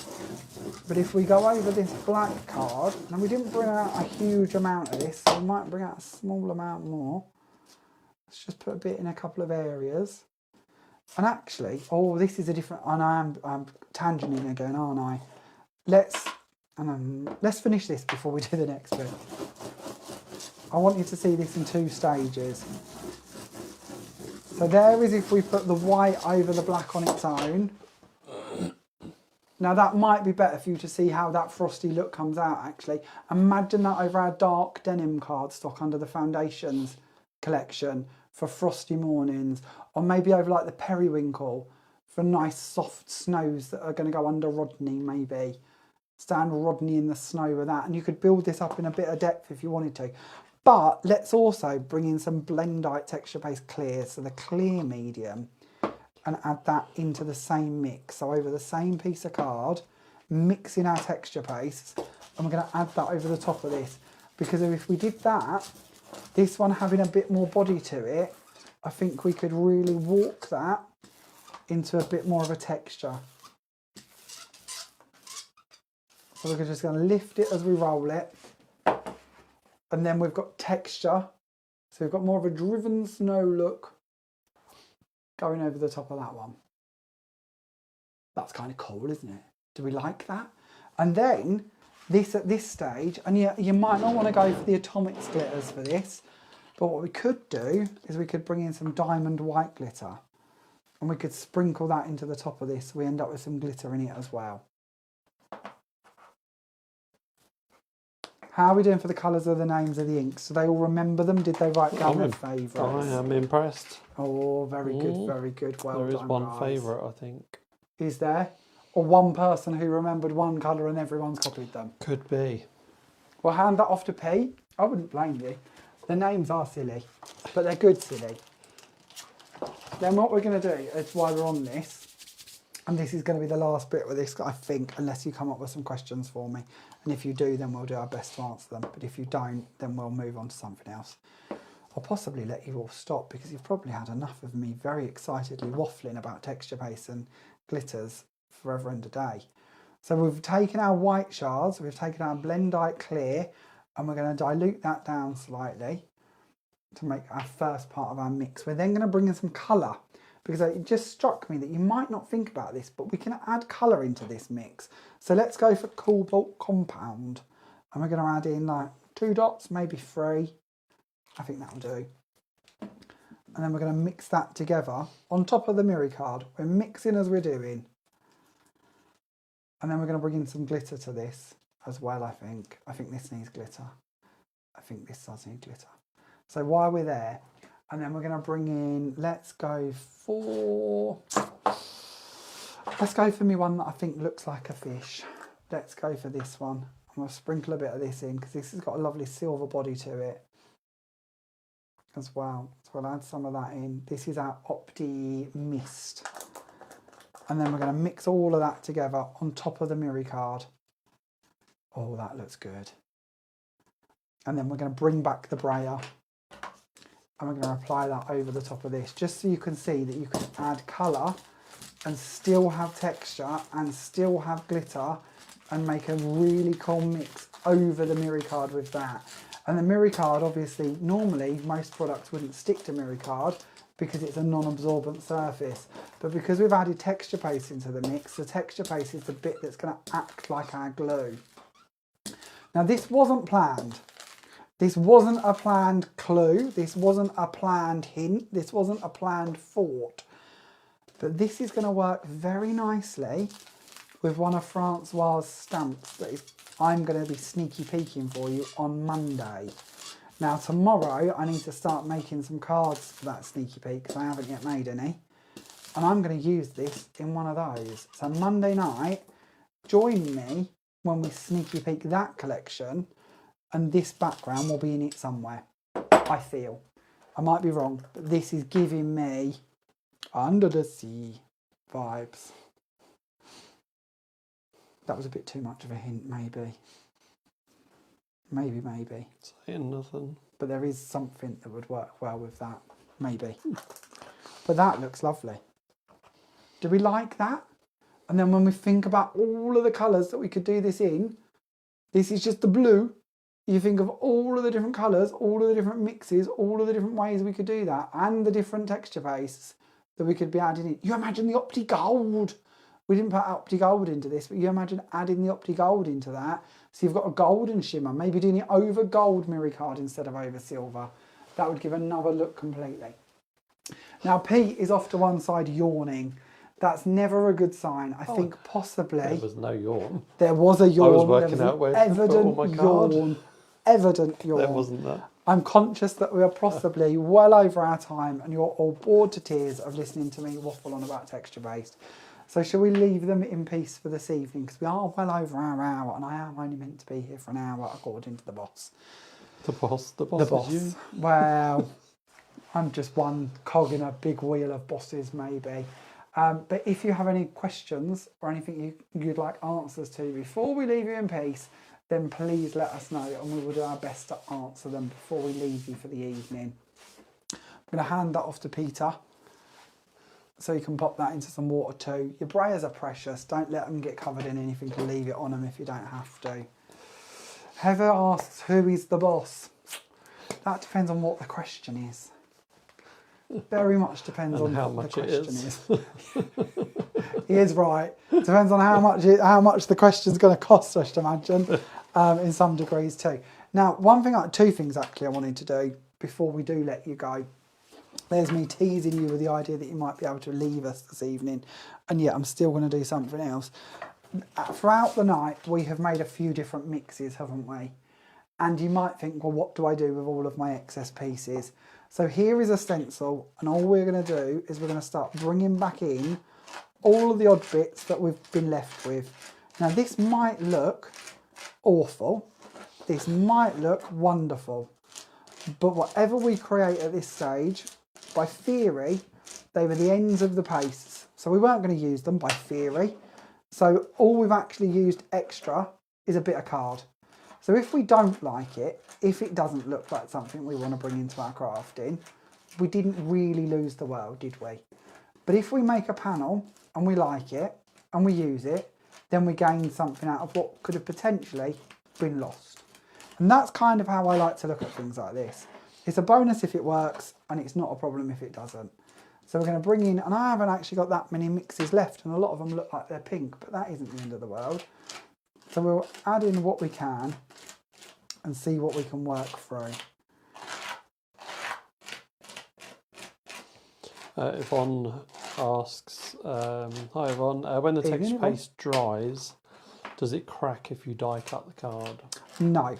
But if we go over this black card, and we didn't bring out a huge amount of this, so we might bring out a small amount more. Let's just put a bit in a couple of areas. And actually, oh, this is a different, and I'm tangenting again, aren't I? Let's finish this before we do the next bit. I want you to see this in 2 stages. So there is if we put the white over the black on its own. Now that might be better for you to see how that frosty look comes out actually. Imagine that over our dark denim cardstock under the Foundations collection for frosty mornings, or maybe over like the periwinkle for nice soft snows that are going to go under Rodney maybe. Stand Rodney in the snow with that, and you could build this up in a bit of depth if you wanted to. But let's also bring in some Blendite Texture Paste Clear, so the clear medium, and add that into the same mix. So over the same piece of card, mixing our texture pastes, and we're going to add that over the top of this. Because if we did that, this one having a bit more body to it, I think we could really walk that into a bit more of a texture. So we're just going to lift it as we roll it. And then we've got texture. So we've got more of a driven snow look going over the top of that one. That's kind of cool, isn't it? Do we like that? And then this at this stage, and you might not want to go for the atomics glitters for this, but what we could do is we could bring in some diamond white glitter, and we could sprinkle that into the top of this so we end up with some glitter in it as well. How are we doing for the colours of the names of the inks? Do they all remember them? Did they write down their favourites? I am impressed. Oh, very good, very good. Well done, there is one guys. favourite, I think. Is there? Or one person who remembered one colour and everyone's copied them? Could be. Well, hand that off to Pete. I wouldn't blame you. The names are silly, but they're good silly. Then what we're going to do is, while we're on this, and this is going to be the last bit with this, I think, unless you come up with some questions for me. And if you do, then we'll do our best to answer them. But if you don't, then we'll move on to something else. I'll possibly let you all stop because you've probably had enough of me very excitedly waffling about texture paste and glitters forever and a day. So we've taken our white shards, we've taken our Blendite Clear, and we're going to dilute that down slightly to make our first part of our mix. We're then going to bring in some colour, because it just struck me that you might not think about this, but we can add colour into this mix. So let's go for Cobalt Compound, and we're going to add in like 2 dots, maybe 3. I think that'll do. And then we're going to mix that together on top of the mirror card. We're mixing as we're doing. And then we're going to bring in some glitter to this as well, I think. I think this needs glitter. I think this does need glitter. So while we're there, and then we're going to bring in, let's go for me one that I think looks like a fish. Let's go for this one. I'm going to sprinkle a bit of this in because this has got a lovely silver body to it as well. So we'll add some of that in. This is our Opti Mist. And then we're going to mix all of that together on top of the mirror card. Oh, that looks good. And then we're going to bring back the brayer. And we're going to apply that over the top of this, just so you can see that you can add colour and still have texture and still have glitter and make a really cool mix over the mirror card with that. And the mirror card, obviously, normally most products wouldn't stick to mirror card because it's a non-absorbent surface. But because we've added texture paste into the mix, the texture paste is the bit that's going to act like our glue. Now this wasn't planned. This wasn't a planned clue. This wasn't a planned hint. This wasn't a planned thought. But this is going to work very nicely with one of Francois' stamps that I'm going to be sneaky peeking for you on Monday. Now tomorrow I need to start making some cards for that sneaky peek because I haven't yet made any. And I'm going to use this in one of those. So Monday night, join me when we sneaky peek that collection, and this background will be in it somewhere, I feel. I might be wrong, but this is giving me under the sea vibes. That was a bit too much of a hint, maybe. Maybe. Saying nothing. But there is something that would work well with that, maybe. But that looks lovely. Do we like that? And then when we think about all of the colours that we could do this in, this is just the blue. You think of all of the different colours, all of the different mixes, all of the different ways we could do that, and the different texture pastes that we could be adding in. You imagine the Opti Gold. We didn't put Opti Gold into this, but you imagine adding the Opti Gold into that. So you've got a golden shimmer, maybe doing it over gold mirror card instead of over silver. That would give another look completely. Now Pete is off to one side yawning. That's never a good sign. I think possibly... There was no yawn. There was a yawn. I was working out where to put all my card. Evident yawn. There wasn't that. I'm conscious that we are possibly well over our time and you're all bored to tears of listening to me waffle on about texture-based. So shall we leave them in peace for this evening? Because we are well over our hour and I am only meant to be here for an hour according to the boss. The boss is you. Well, I'm just one cog in a big wheel of bosses maybe. But if you have any questions or anything you'd like answers to before we leave you in peace, then please let us know and we will do our best to answer them before we leave you for the evening. I'm going to hand that off to Peter so you can pop that into some water too. Your brayers are precious. Don't let them get covered in anything to leave it on them if you don't have to. Heather asks, who is the boss? That depends on what the question is. Very much depends on how what much the it question is. He is right. Depends on how much the question's going to cost, I should imagine, in some degrees too. Now, two things actually I wanted to do before we do let you go. There's me teasing you with the idea that you might be able to leave us this evening, and yet I'm still going to do something else. Throughout the night, we have made a few different mixes, haven't we? And you might think, well, what do I do with all of my excess pieces? So here is a stencil, and all we're going to do is we're going to start bringing back in all of the odd bits that we've been left with. Now this might look awful, this might look wonderful, but whatever we create at this stage, by theory, they were the ends of the pastes. So we weren't going to use them by theory. So all we've actually used extra is a bit of card. So if we don't like it, if it doesn't look like something we want to bring into our crafting, we didn't really lose the world, did we? But if we make a panel and we like it and we use it, then we gain something out of what could have potentially been lost. And that's kind of how I like to look at things like this. It's a bonus if it works and it's not a problem if it doesn't. So we're going to bring in, and I haven't actually got that many mixes left and a lot of them look like they're pink, but that isn't the end of the world. So we'll add in what we can and see what we can work through. Yvonne asks, hi Yvonne, when the texture paste dries, does it crack if you die cut the card? No,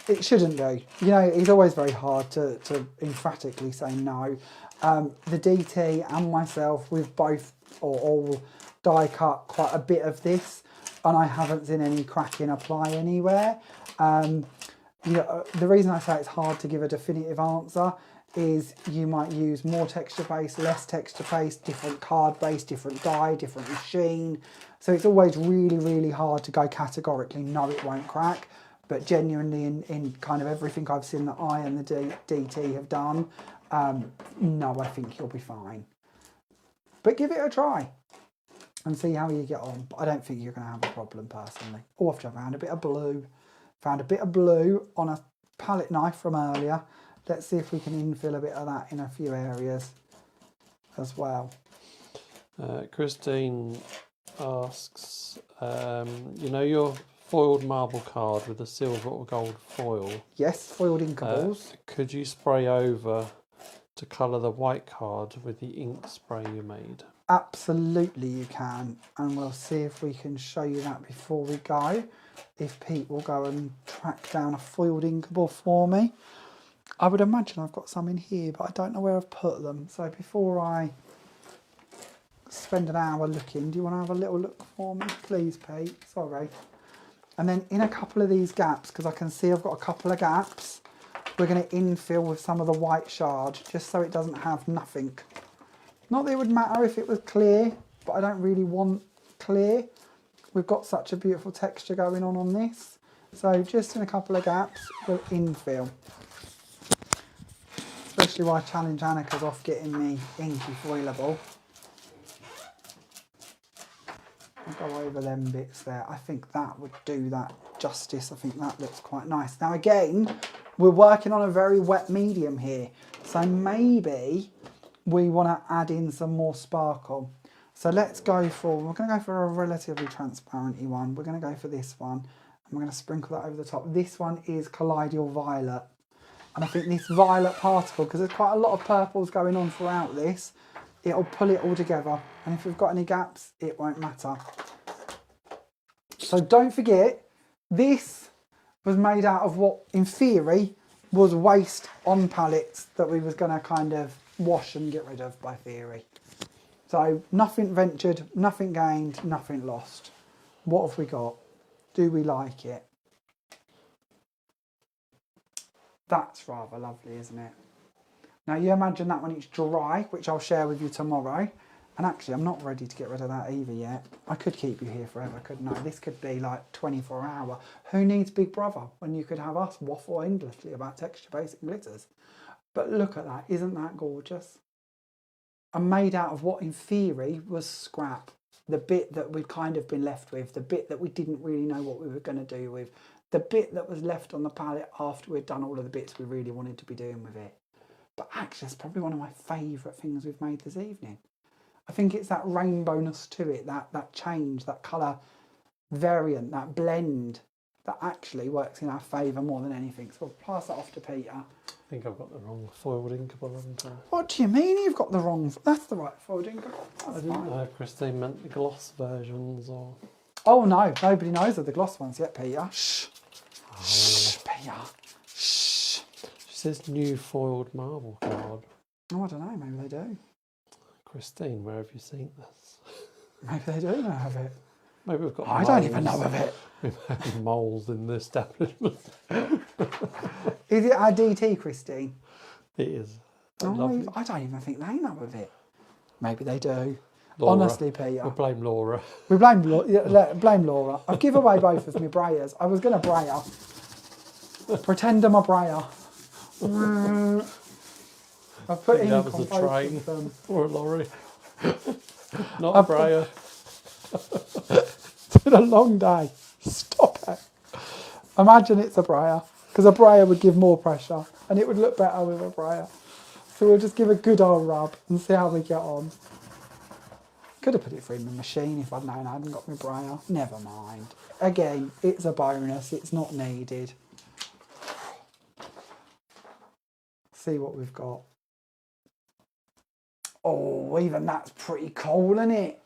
it shouldn't do. You know, it's always very hard to emphatically say no. The DT and myself, we've both or all die cut quite a bit of this and I haven't seen any cracking apply anywhere. You know, the reason I say it's hard to give a definitive answer is you might use more texture paste, less texture paste, different card base, different die, different machine. So it's always really, really hard to go categorically, no, it won't crack. But genuinely in kind of everything I've seen that I and the DT have done, no, I think you'll be fine. But give it a try and see how you get on. But I don't think you're going to have a problem personally. Oh, I've found a bit of blue. Found a bit of blue on a palette knife from earlier. Let's see if we can infill a bit of that in a few areas as well. Christine asks, you know your foiled marble card with the silver or gold foil? Yes, foiled inkables. Could you spray over to colour the white card with the ink spray you made? Absolutely you can, and we'll see if we can show you that before we go. If Pete will go and track down a foiled inkable for me. I would imagine I've got some in here, but I don't know where I've put them. So before I spend an hour looking, do you want to have a little look for me, please, Pete? Sorry. And then in a couple of these gaps, because I can see I've got a couple of gaps, we're going to infill with some of the white shard, just so it doesn't have nothing. Not that it would matter if it was clear, but I don't really want clear. We've got such a beautiful texture going on this. So just in a couple of gaps, we'll infill. Especially while I challenge Annika's off getting me inky foilable. I'll go over them bits there. I think that would do that justice. I think that looks quite nice. Now again, we're working on a very wet medium here. So maybe we want to add in some more sparkle. So let's go for, we're going to go for a relatively transparent one. We're going to go for this one. And we're going to sprinkle that over the top. This one is Colloidal Violet. And I think this violet particle, because there's quite a lot of purples going on throughout this, it'll pull it all together. And if we've got any gaps, it won't matter. So don't forget, this was made out of what, in theory, was waste on palettes that we was going to kind of wash and get rid of by theory. So nothing ventured, nothing gained, nothing lost. What have we got? Do we like it? That's rather lovely, isn't it? Now you imagine that when it's dry, which I'll share with you tomorrow. And actually, I'm not ready to get rid of that either yet. I could keep you here forever, couldn't I? This could be like 24 hour. Who needs Big Brother when you could have us waffle endlessly about texture basic glitters? But look at that, isn't that gorgeous? And made out of what in theory was scrap. The bit that we'd kind of been left with, the bit that we didn't really know what we were going to do with, the bit that was left on the palette after we'd done all of the bits we really wanted to be doing with it. But actually, it's probably one of my favourite things we've made this evening. I think it's that rainbowness to it, that change, that colour variant, that blend that actually works in our favour more than anything. So we'll pass that off to Peter. I think I've got the wrong foiled inkable, haven't I? What do you mean you've got the wrong... That's the right foiled inkable. I didn't know if Christine meant the gloss versions or... Oh no, nobody knows of the gloss ones yet, Peter. Shh. Oh. Shh, Peter. Shh. She says new foiled marble card. Oh, I don't know, maybe they do. Christine, where have you seen this? Maybe they do know of it. Maybe we've got I don't even know of it. We've had moles in the establishment. Is it our DT, Christine? It is. Oh, I don't even think they know of it. Maybe they do. Laura. Honestly, Peter. We'll blame Laura. We blame Laura. I've given away both of my brayers. I was going to brayer. Pretend I'm a brayer. I've put ink that on was a both train of them. or a lorry. Not a brayer. It's been a long day. Stop it. Imagine it's a brayer, because a brayer would give more pressure and it would look better with a brayer. So we'll just give a good old rub and see how we get on. Could have put it through my machine if I'd known I hadn't got my brayer. Never mind. Again, it's a bonus. It's not needed. See what we've got. Oh, even that's pretty cool, isn't it?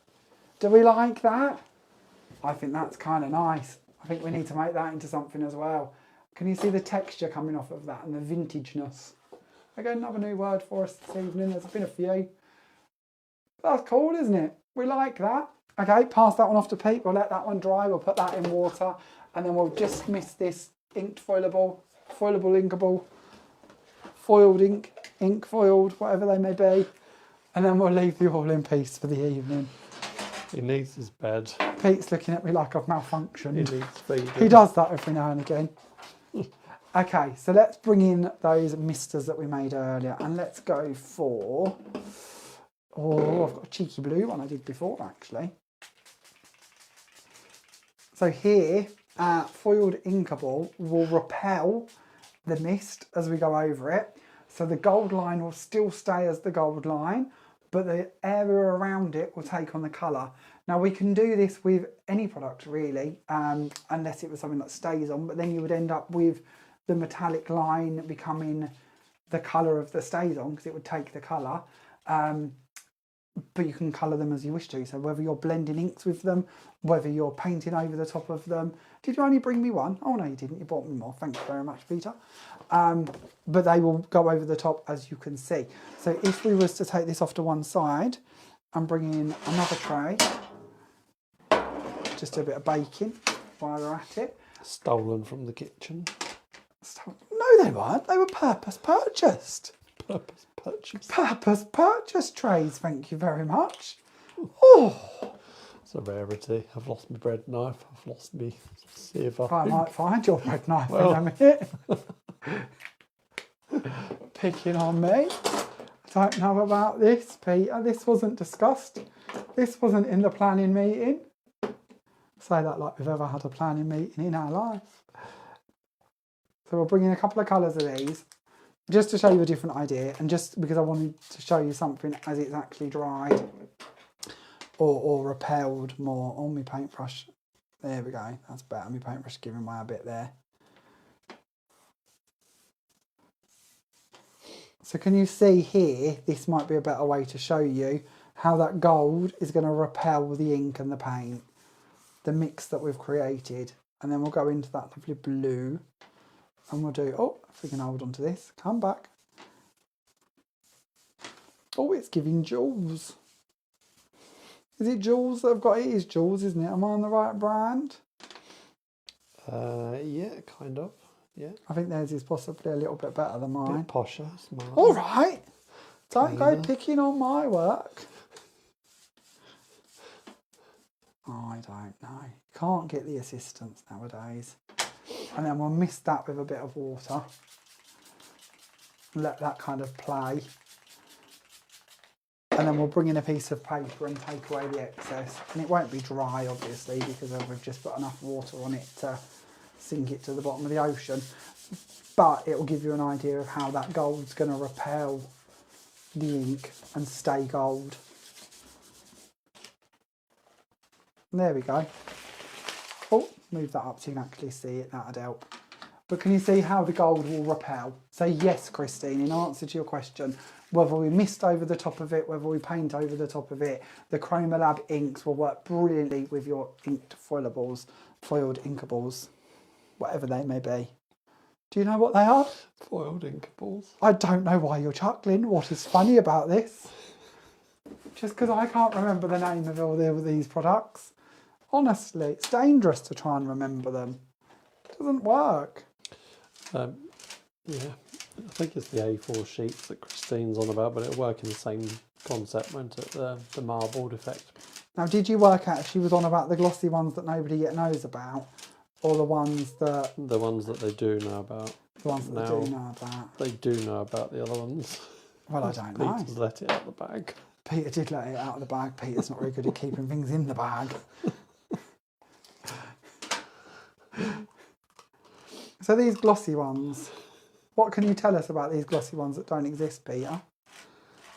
Do we like that? I think that's kind of nice. I think we need to make that into something as well. Can you see the texture coming off of that and the vintageness? Again, another new word for us this evening. There's been a few. That's cool, isn't it? We like that. Okay, pass that one off to Pete. We'll let that one dry. We'll put that in water. And then we'll just miss this inked foilable, inkable, foiled ink foiled, whatever they may be. And then we'll leave you all in peace for the evening. He needs his bed. Pete's looking at me like I've malfunctioned. He needs feeding. He does that every now and again. Okay, so let's bring in those misters that we made earlier. And let's go for... Oh, I've got a cheeky blue one I did before, actually. So here, foiled inkable will repel the mist as we go over it. So the gold line will still stay as the gold line, but the area around it will take on the colour. Now we can do this with any product really, unless it was something that stays on, but then you would end up with the metallic line becoming the colour of the stays on, because it would take the colour. But you can colour them as you wish to. So whether you're blending inks with them, whether you're painting over the top of them. Did you only bring me one? Oh no, you didn't. You bought me more. Thank you very much, Peter. But they will go over the top, as you can see. So if we was to take this off to one side and bring in another tray, just do a bit of baking while we're at it. Stolen from the kitchen. No, they weren't. They were purpose purchased. Purpose purchase. Purpose purchased trays, thank you very much. Oh, It's a rarity. I've lost my bread knife. I've lost my sieve. I might find your bread knife Well. in a minute. Picking on me. I don't know about this, Peter. This wasn't discussed. This wasn't in the planning meeting. Say that like we've ever had a planning meeting in our life. So we're bringing a couple of colours of these, just to show you a different idea, and just because I wanted to show you something as it's actually dried or repelled more on my paintbrush. There we go, that's better. My paintbrush is giving away a bit there. So can you see here, this might be a better way to show you how that gold is going to repel the ink and the paint, the mix that we've created. And then we'll go into that lovely blue and we'll do, oh, if we can hold on to this, come back. Oh, it's giving jewels. Is it jewels that I've got? It is jewels, isn't it? Am I on the right brand? Yeah, kind of. Yeah. I think theirs is possibly a little bit better than mine. Bit posher, smart. All right. Don't go Cleaner. picking on my work. I don't know. Can't get the assistants nowadays. And then we'll mist that with a bit of water. Let that kind of play. And then we'll bring in a piece of paper and take away the excess. And it won't be dry, obviously, because we've just put enough water on it to sink it to the bottom of the ocean. But it will give you an idea of how that gold's going to repel the ink and stay gold. And there we go. Oh, move that up so you can actually see it, that'd help. But can you see how the gold will repel? Say yes, Christine, in answer to your question. Whether we mist over the top of it, whether we paint over the top of it, the Chroma inks will work brilliantly with your inked foiled inkables, whatever they may be. Do you know what they are? Foiled inkables. I don't know why you're chuckling. What is funny about this? Just because I can't remember the name of all these products. Honestly, it's dangerous to try and remember them. It doesn't work. Yeah, I think it's the A4 sheets that Christine's on about, but it'll work in the same concept, won't it? The marbled effect. Now, did you work out if she was on about the glossy ones that nobody yet knows about, or the ones that... The ones that they do know about. The ones that Now, they do know about. They do know about the other ones. Well, I don't know. Peter's let it out of the bag. Peter did let it out of the bag. Peter's not very good at keeping things in the bag. So these glossy ones, what can you tell us about these glossy ones that don't exist, Peter?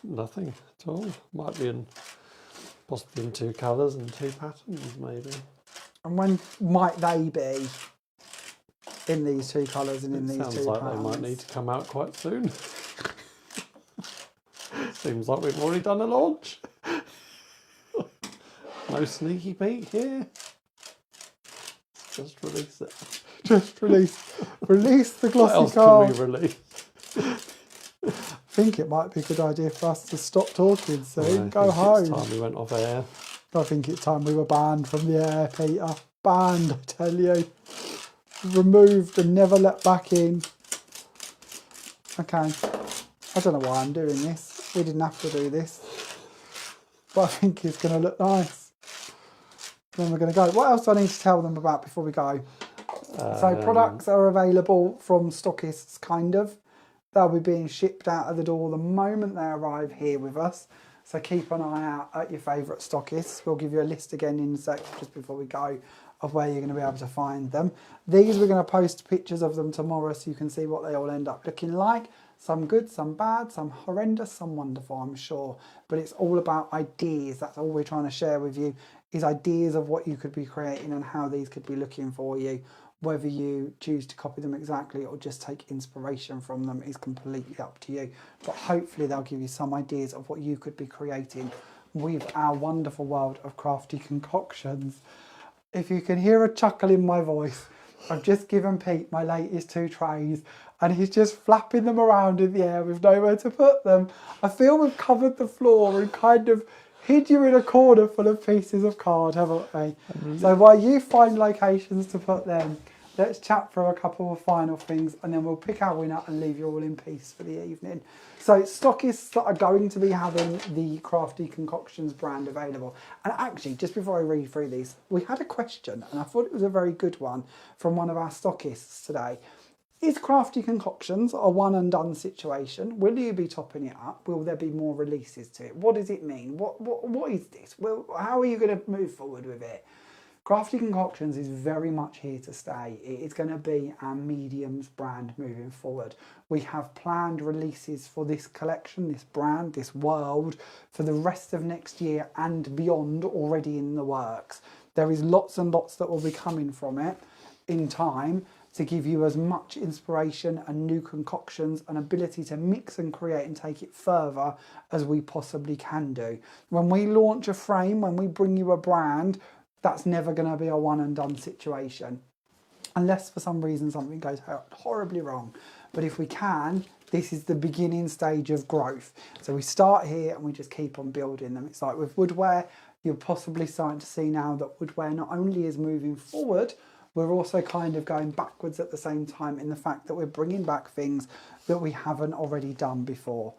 Nothing at all. Might be possibly in 2 colours and 2 patterns, maybe. And when might they be in these 2 colours and in these 2 patterns? Sounds like they might need to come out quite soon. Seems like we've already done a launch. No sneaky peek here. Just release it. Just release the What glossy else card. can we release? I think it might be a good idea for us to stop talking soon. I Go think home. It's time we went off air. I think it's time we were banned from the air, Peter. Banned, I tell you. Removed and never let back in. Okay. I don't know why I'm doing this. We didn't have to do this. But I think it's going to look nice. Then we're going to go. What else do I need to tell them about before we go? So products are available from Stockists, kind of. They'll be being shipped out of the door the moment they arrive here with us. So keep an eye out at your favourite Stockists. We'll give you a list again in a sec, just before we go, of where you're going to be able to find them. These, we're going to post pictures of them tomorrow so you can see what they all end up looking like. Some good, some bad, some horrendous, some wonderful, I'm sure. But it's all about ideas. That's all we're trying to share with you, is ideas of what you could be creating and how these could be looking for you. Whether you choose to copy them exactly or just take inspiration from them is completely up to you. But hopefully they'll give you some ideas of what you could be creating with our wonderful world of crafty concoctions. If you can hear a chuckle in my voice, I've just given Pete my latest 2 trays and he's just flapping them around in the air with nowhere to put them. I feel we've covered the floor and kind of hid you in a corner full of pieces of card, haven't we? So while you find locations to put them, let's chat through a couple of final things and then we'll pick our winner and leave you all in peace for the evening. So Stockists that are going to be having the Crafty Concoctions brand available. And actually, just before I read through these, we had a question and I thought it was a very good one from one of our Stockists today. Is Crafty Concoctions a one and done situation? Will you be topping it up? Will there be more releases to it? What does it mean? What is this? Well, how are you going to move forward with it? Crafty Concoctions is very much here to stay. It is going to be our mediums brand moving forward. We have planned releases for this collection, this brand, this world for the rest of next year and beyond already in the works. There is lots and lots that will be coming from it in time to give you as much inspiration and new concoctions and ability to mix and create and take it further as we possibly can do. When we launch a frame, when we bring you a brand, that's never going to be a one and done situation. Unless for some reason something goes horribly wrong. But if we can, this is the beginning stage of growth. So we start here and we just keep on building them. It's like with woodwear, you're possibly starting to see now that woodwear not only is moving forward, we're also kind of going backwards at the same time in the fact that we're bringing back things that we haven't already done before.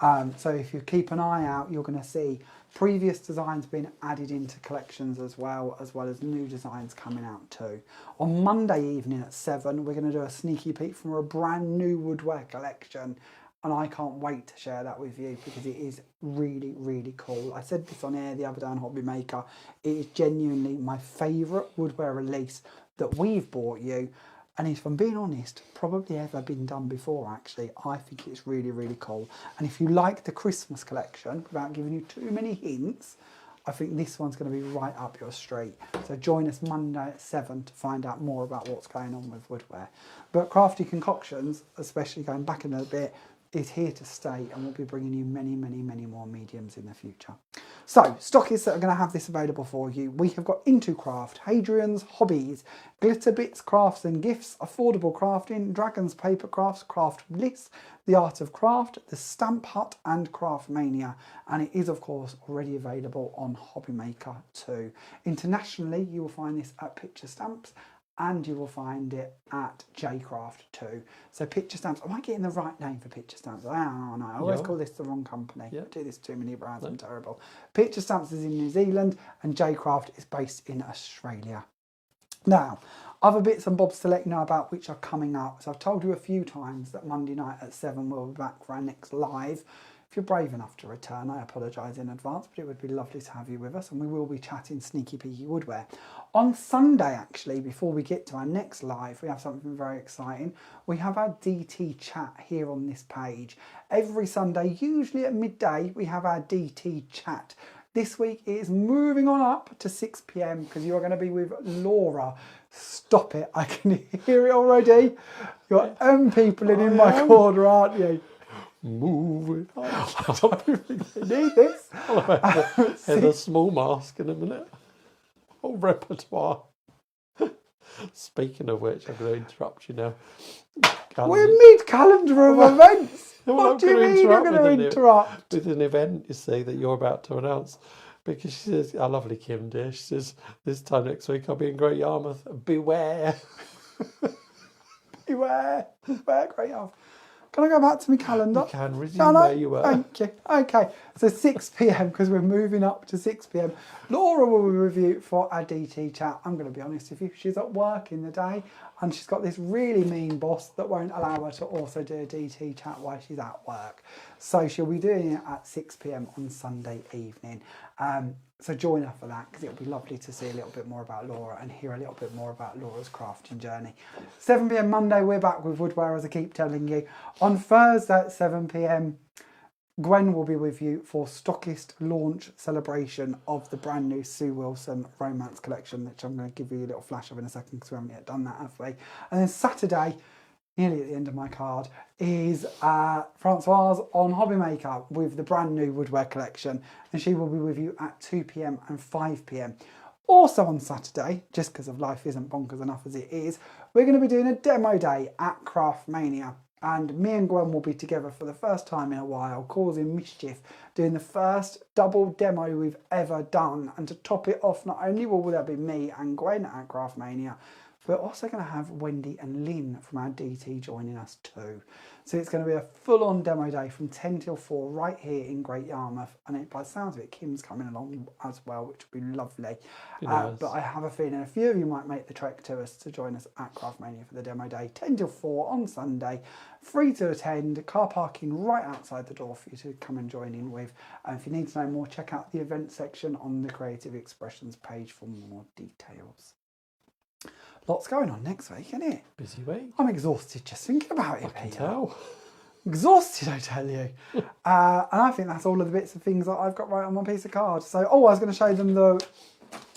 So if you keep an eye out, you're going to see previous designs being added into collections as well as new designs coming out too. On Monday evening at 7, we're going to do a sneaky peek from a brand new woodwear collection. And I can't wait to share that with you because it is really, really cool. I said this on air the other day on Hobby Maker. It is genuinely my favourite woodwear release that we've bought you. And if I'm being honest, probably ever been done before actually. I think it's really, really cool. And if you like the Christmas collection, without giving you too many hints, I think this one's going to be right up your street. So join us Monday at 7 to find out more about what's going on with woodwear. But Crafty Concoctions, especially going back in a bit, is here to stay and we'll be bringing you many, many, many more mediums in the future. So, stockists that are going to have this available for you, we have got Into Craft, Hadrian's Hobbies, Glitter Bits, Crafts and Gifts, Affordable Crafting, Dragon's Paper Crafts, Craft Bliss, The Art of Craft, The Stamp Hut and Craft Mania. And it is, of course, already available on Hobby Maker too. Internationally, you will find this at Picture Stamps and you will find it at JCraft too. So Picture Stamps, am I getting the right name for Picture Stamps? Oh no, I always call this the wrong company. I do this too many brands, I'm terrible. Picture Stamps is in New Zealand and JCraft is based in Australia. Now, other bits and bobs to let you know about which are coming up. So I've told you a few times that Monday night at 7 we'll be back for our next live. If you're brave enough to return, I apologise in advance, but it would be lovely to have you with us and we will be chatting sneaky peeky woodwear. On Sunday, actually, before we get to our next live, we have something very exciting. We have our DT chat here on this page. Every Sunday, usually at midday, we have our DT chat. This week it is moving on up to 6 PM because you're going to be with Laura. Stop it, I can hear it already. You're people in my corner, aren't you? Move it. Need this. Heather Small Mask in a minute. Whole repertoire. Speaking of which, I'm going to interrupt you now. We're mid-calendar of events. What do you mean you're going to interrupt? With an event, you see, that you're about to announce. Because she says, our lovely Kim, dear, she says, this time next week I'll be in Great Yarmouth. Beware. Beware. Beware, Great Yarmouth. Can I go back to my calendar? You can resume where you were. Thank you. Okay, so 6 PM because we're moving up to 6 PM. Laura will be with you for our DT chat. I'm going to be honest with you, she's at work in the day and she's got this really mean boss that won't allow her to also do a DT chat while she's at work. So she'll be doing it at 6 PM on Sunday evening. So join her for that because it'll be lovely to see a little bit more about Laura and hear a little bit more about Laura's crafting journey. 7 PM Monday, we're back with woodwear, as I keep telling you. On Thursday at 7 PM, Gwen will be with you for Stockist launch celebration of the brand new Sue Wilson romance collection, which I'm going to give you a little flash of in a second because we haven't yet done that, have we? And then Saturday, nearly at the end of my card, is Francoise on Hobby Maker with the brand new woodwear collection, and she will be with you at 2 PM and 5 PM. Also on Saturday, just because of life isn't bonkers enough as it is, we're going to be doing a demo day at Craft Mania, and me and Gwen will be together for the first time in a while, causing mischief, doing the first double demo we've ever done. And to top it off, not only will there be me and Gwen at Craft Mania, We're also going to have Wendy and Lynn from our DT joining us too. So it's going to be a full-on demo day from 10 till 4 right here in Great Yarmouth. And by the sounds of it, Kim's coming along as well, which will be lovely. Be nice. But I have a feeling a few of you might make the trek to us to join us at Craft Mania for the demo day. 10 till 4 on Sunday, free to attend, car parking right outside the door for you to come and join in with. And if you need to know more, check out the event section on the Creative Expressions page for more details. Lots going on next week, isn't it? Busy week. I'm exhausted just thinking about it, I can Peter. tell. Exhausted, I tell you. And I think that's all of the bits of things that I've got right on my piece of card. So, I was going to show them the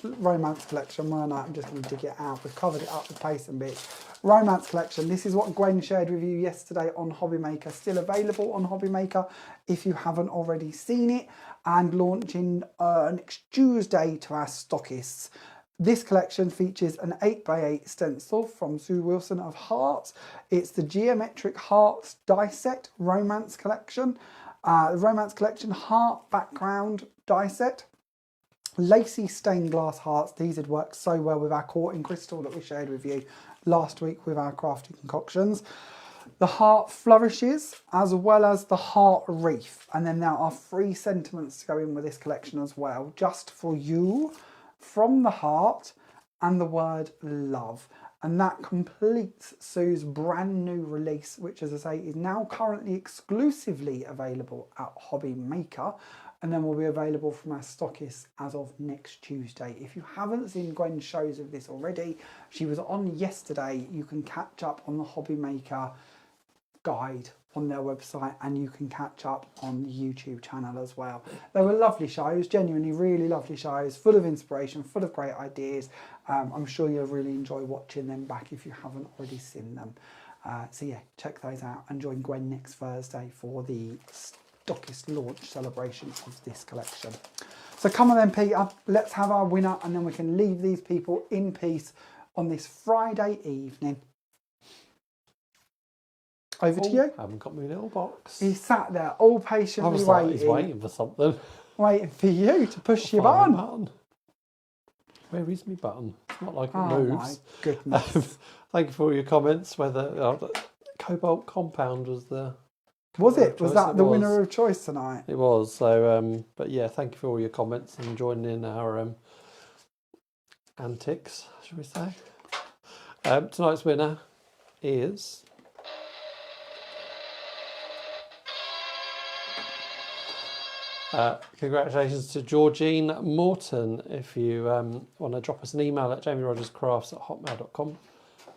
Romance collection, weren't I? I'm just going to dig it out. We've covered it up with paste and bits. Romance collection. This is what Gwen shared with you yesterday on Hobby Maker. Still available on Hobby Maker if you haven't already seen it. And launching next Tuesday to our stockists. This collection features an 8x8 stencil from Sue Wilson of Hearts. It's the Geometric Hearts die set Romance collection. The Romance collection heart background die set. Lacy stained glass hearts. These had worked so well with our Court in Crystal that we shared with you last week with our crafty concoctions. The heart flourishes as well as the heart wreath. And then there are 3 sentiments to go in with this collection as well. Just for you. From the heart and the word love, and that completes Sue's brand new release, which, as I say, is now currently exclusively available at Hobby Maker, and then will be available from our stockists as of next Tuesday. If you haven't seen Gwen's shows of this already, she was on yesterday. You can catch up on the Hobby Maker guide on their website, and you can catch up on the YouTube channel as well. They were lovely shows, genuinely really lovely shows, full of inspiration, full of great ideas. I'm sure you'll really enjoy watching them back if you haven't already seen them. So yeah, check those out and join Gwen next Thursday for the Stockist launch celebration of this collection. So come on then, Peter, let's have our winner, and then we can leave these people in peace on this Friday evening. Over to you. I haven't got my little box. He sat there all I patiently was waiting. like, he's waiting for something. Waiting for you to push your Find button. my Where is my button? It's not like it Oh my moves. goodness. Thank you for all your comments. Whether Cobalt Compound was the Was it? Was choice. that It the was. winner of choice tonight? It was. So, but yeah, thank you for all your comments and joining in our antics, shall we say? Tonight's winner is congratulations to Georgine Morton. If you want to drop us an email at jamierogerscrafts@hotmail.com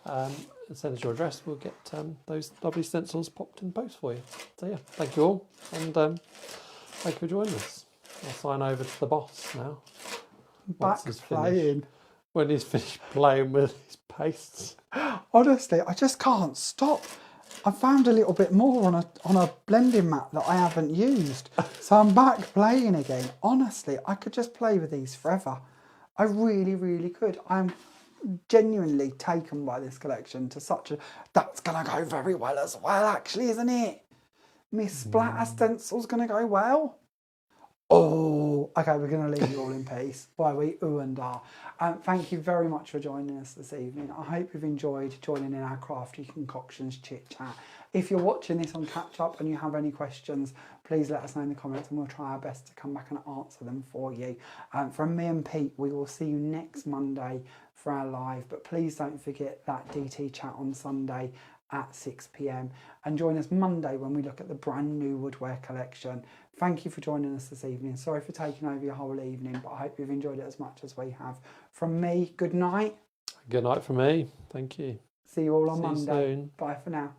and send us your address, we'll get those lovely stencils popped in the post for you. So yeah, thank you all, and thank you for joining us. I'll sign over to the boss now. Back playing. When he's finished playing with his pastes. Honestly, I just can't stop. I found a little bit more on a blending mat that I haven't used. So I'm back playing again. Honestly, I could just play with these forever. I really, really could. I'm genuinely taken by this collection to such a... That's going to go very well as well, actually, isn't it? Miss Splatter Stencil's going to go well. Oh, okay, we're going to leave you all in peace while we ooh and ah. Thank you very much for joining us this evening. I hope you've enjoyed joining in our Crafty Concoctions chit chat. If you're watching this on catch up and you have any questions, please let us know in the comments and we'll try our best to come back and answer them for you. From me and Pete, we will see you next Monday for our live, but please don't forget that DT chat on Sunday at 6 p.m. and join us Monday when we look at the brand new woodware collection. Thank you for joining us this evening. Sorry for taking over your whole evening, but I hope you've enjoyed it as much as we have. From me, good night. Good night from me. Thank you. See you all on See you Monday. soon. Bye for now.